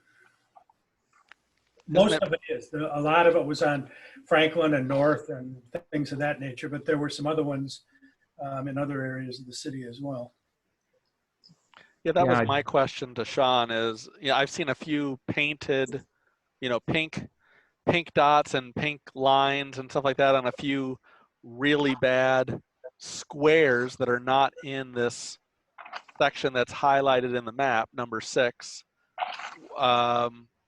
most of it is. A lot of it was on Franklin and North and things of that nature, but there were some other ones in other areas of the city as well. Yeah, that was Yeah, my question to Sean is, I've seen a few painted, pink dots and pink lines and stuff like that on a few really bad squares that are not in this section that's highlighted in the map, number 6.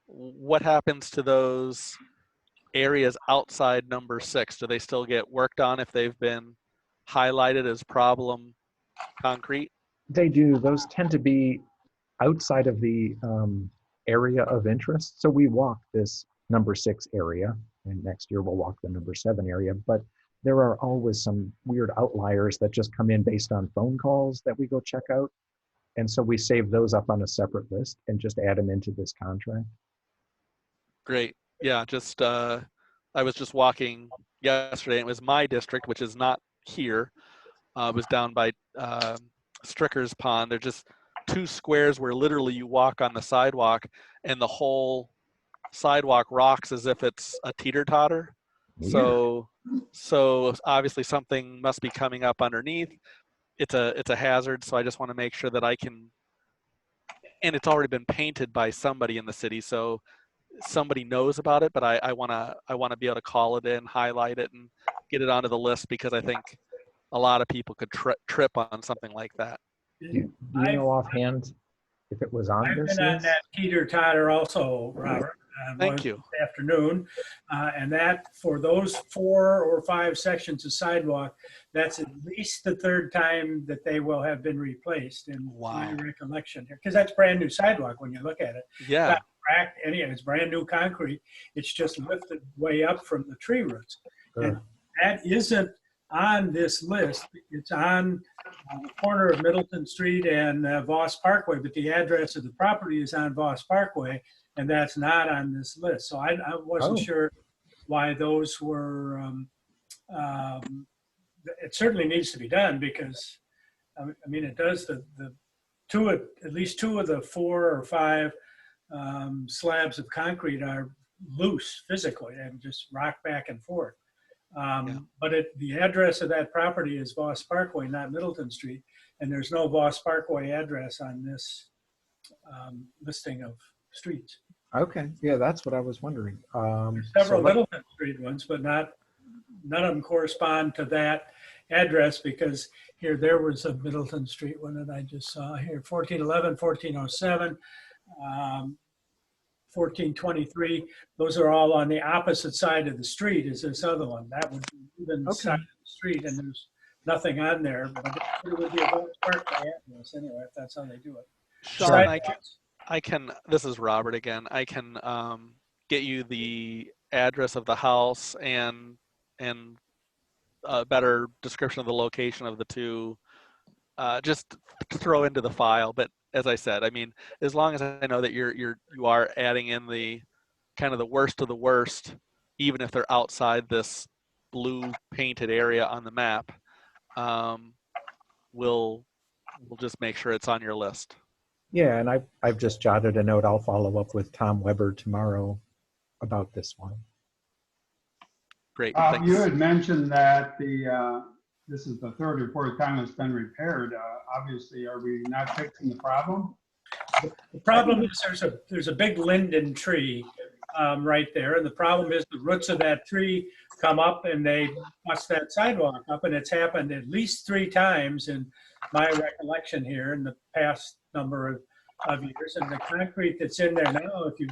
What happens to those areas outside number 6? Do they still get worked on if they've been highlighted as problem concrete? They do. Those tend to be outside of the area of interest. So we walk this number 6 area, and next year we'll walk the number 7 area. But there are always some weird outliers that just come in based on phone calls that we go check out. And so we save those up on a separate list and just add them into this contract. Great. Yeah, just I was just walking yesterday. It was my district, which is not here. It was down by Stricker's Pond. They're just 2 squares where literally you walk on the sidewalk and the whole sidewalk rocks as if it's a teeter-totter. So obviously something must be coming up underneath. it's a hazard. So I just want to make sure that I can, and it's already been painted by somebody in the city, so somebody knows about it. But I want to be able to call it in, highlight it, and get it onto the list, because I think a lot of people could trip on something like that. Do you know offhand if it was on I've this been on list? that teeter-totter also, Robert. Thank you. This afternoon. And that, for those 4 or 5 sections of sidewalk, that's at least the 3rd time that they will have been replaced in my recollection here. Because that's brand new sidewalk when you look at it. Yeah. It's not cracked, it's brand new concrete. It's just lifted way up from the tree roots. And that isn't on this list. It's on the corner of Middleton Street and Voss Parkway, but the address of the property is on Voss Parkway, and that's not on this list. So I wasn't sure why those were, it certainly needs to be done, because, I mean, it does at least 2 of the 4 or 5 slabs of concrete are loose physically and just rock back and forth. But the address of that property is Voss Parkway, not Middleton Street, and there's no Voss Parkway address on this listing of streets. Okay, yeah, that's what I was wondering. There's several Middleton Street ones, but none of them correspond to that address, because here there was a Middleton Street one that I just saw here, 1411, 1407. 1423, those are all on the opposite side of the street as this other one. That would be even side of the street, and there's nothing on there, but it would be a Voss Parkway address anyway, if that's how they do it. Sean, I can, this is Robert again. I can get you the address of the house and a better description of the location of the 2, just to throw into the file. But as I said, I mean, as long as I know that you are adding in the kind of the worst of the worst, even if they're outside this blue painted area on the map, we'll just make sure it's on your list. Yeah, and I've just jotted a note. I'll follow up with Tom Weber tomorrow about this one. Great. You had mentioned that this is the 3rd or 4th time it's been repaired. Obviously, are we not fixing the problem? The problem is there's a big linden tree right there, and the problem is the roots of that tree come up and they bust that sidewalk up, and it's happened at least 3 times in my recollection here in the past number of years. And the concrete that's in there now, if you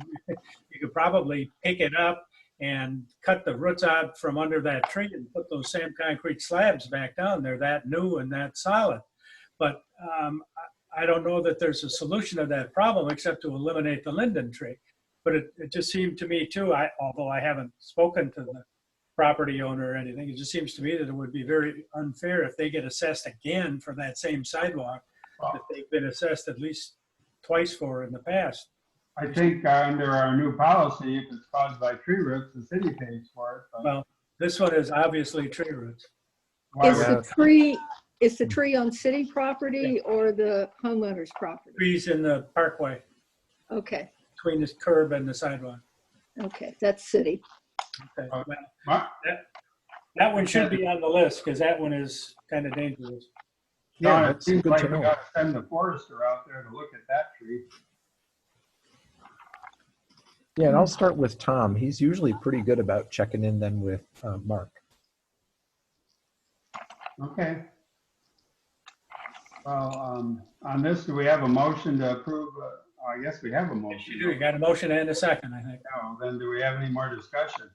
could probably pick it up and cut the roots out from under that tree and put those same concrete slabs back down. They're that new and that solid. But I don't know that there's a solution to that problem except to eliminate the linden tree. But it just seemed to me too, although I haven't spoken to the property owner or anything, it just seems to me that it would be very unfair if they get assessed again for that same sidewalk that they've been assessed at least twice for in the past. I think under our new policy, if it's caused by tree roots, the city pays for it. But Well, this one is obviously tree roots. Is the tree on city property or the homeowner's property? Trees in the parkway Okay, between the curb and the sidewalk. okay, that's city. Okay. Well, What? that one should be on the list because that one is kind of dangerous. Yeah, Don, it that's seems good like to we know. got to send the forester out there to look at that tree. Yeah, and I'll start with Tom. He's usually pretty good about checking in then with Mark. Okay. Well, on this, do we have a motion to approve? I guess we have a Yes, motion. you do. You got a motion and a second, I think. No, then do we have any more discussion?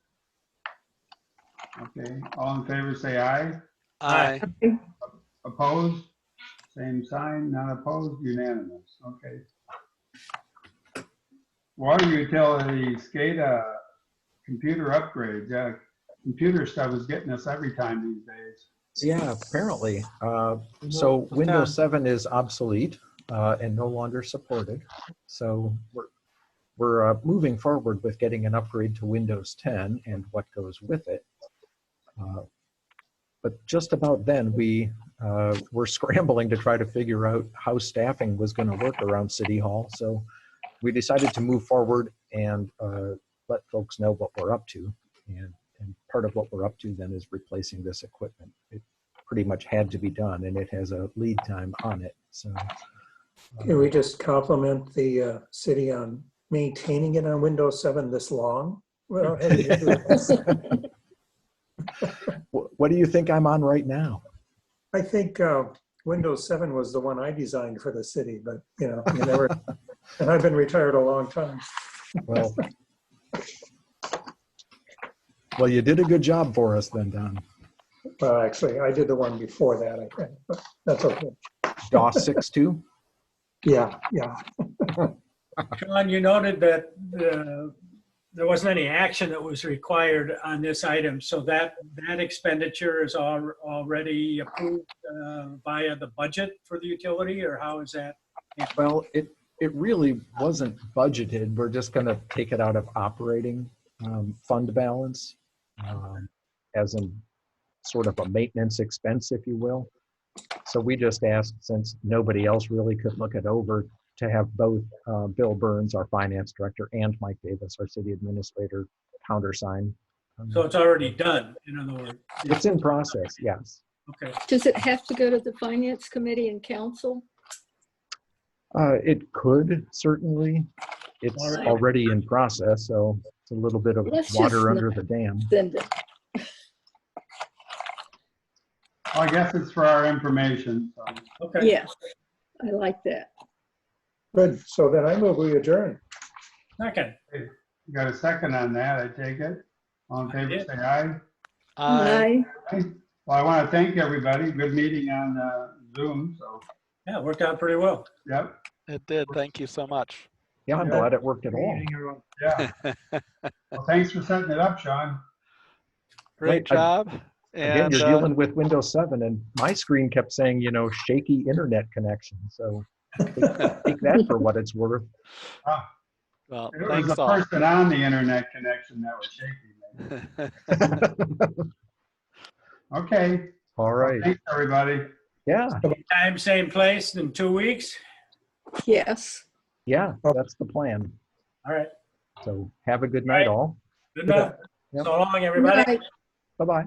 Okay, all in favor, say aye. Aye. Opposed? Same sign, not opposed, unanimous. Okay. Water utility, SCADA, computer upgrades. Computer stuff is getting us every time these days. Yeah, apparently. So Windows 7 is obsolete and no longer supported. So we're moving forward with getting an upgrade to Windows 10 and what goes with it. But just about then, we were scrambling to try to figure out how staffing was going to work around City Hall. So we decided to move forward and let folks know what we're up to. And part of what we're up to then is replacing this equipment. It pretty much had to be done, and it has a lead time on it. So Can we just compliment the city on maintaining it on Windows 7 this long without having to do this? what do you think I'm on right now? I think Windows 7 was the one I designed for the city, but you know, you never. And I've been retired a long time. Well, you did a good job for us then, Don. Well, actually, I did the one before that, I think, but that's okay. DOS 6.2? Yeah. Sean, you noted that there wasn't any action that was required on this item, so that expenditure is already approved via the budget for the utility, or how is that? Well, it really wasn't budgeted. We're just going to take it out of operating fund balance as in sort of a maintenance expense, if you will. So we just asked, since nobody else really could look it over, to have both Bill Burns, our finance director, and Mike Davis, our city administrator, countersign. So it's already done, in other words. It's in process, yes. Okay. Does it have to go to the finance committee and council? It could, certainly. It's All right. already in process, so it's a little bit of Let's water just under the dam. Send it. Well, I guess it's for our information. So. Okay. Yes, I like that. Good. So then I move we adjourn. Okay. You got a second on that, I take it? All in favor, say aye. Aye. Aye. Well, I want to thank everybody. Good meeting on Zoom, so, Yeah, it worked out pretty well. yep, It did. Thank you so much. Yeah, I'm glad it worked at all. yeah. Well, thanks for setting it up, Sean. Great Right, job. Again, And you're dealing with Windows 7, and my screen kept saying, shaky internet connection. So take that for what it's worth. well, It was thanks the all. person on the internet connection that was shaky. Okay. All right. Thanks, everybody. Yeah, Time, same place in 2 weeks. Yes. yeah, that's the plan. All right. So have a good night, all. Good enough. Yep. So long, everybody. Right. Bye-bye.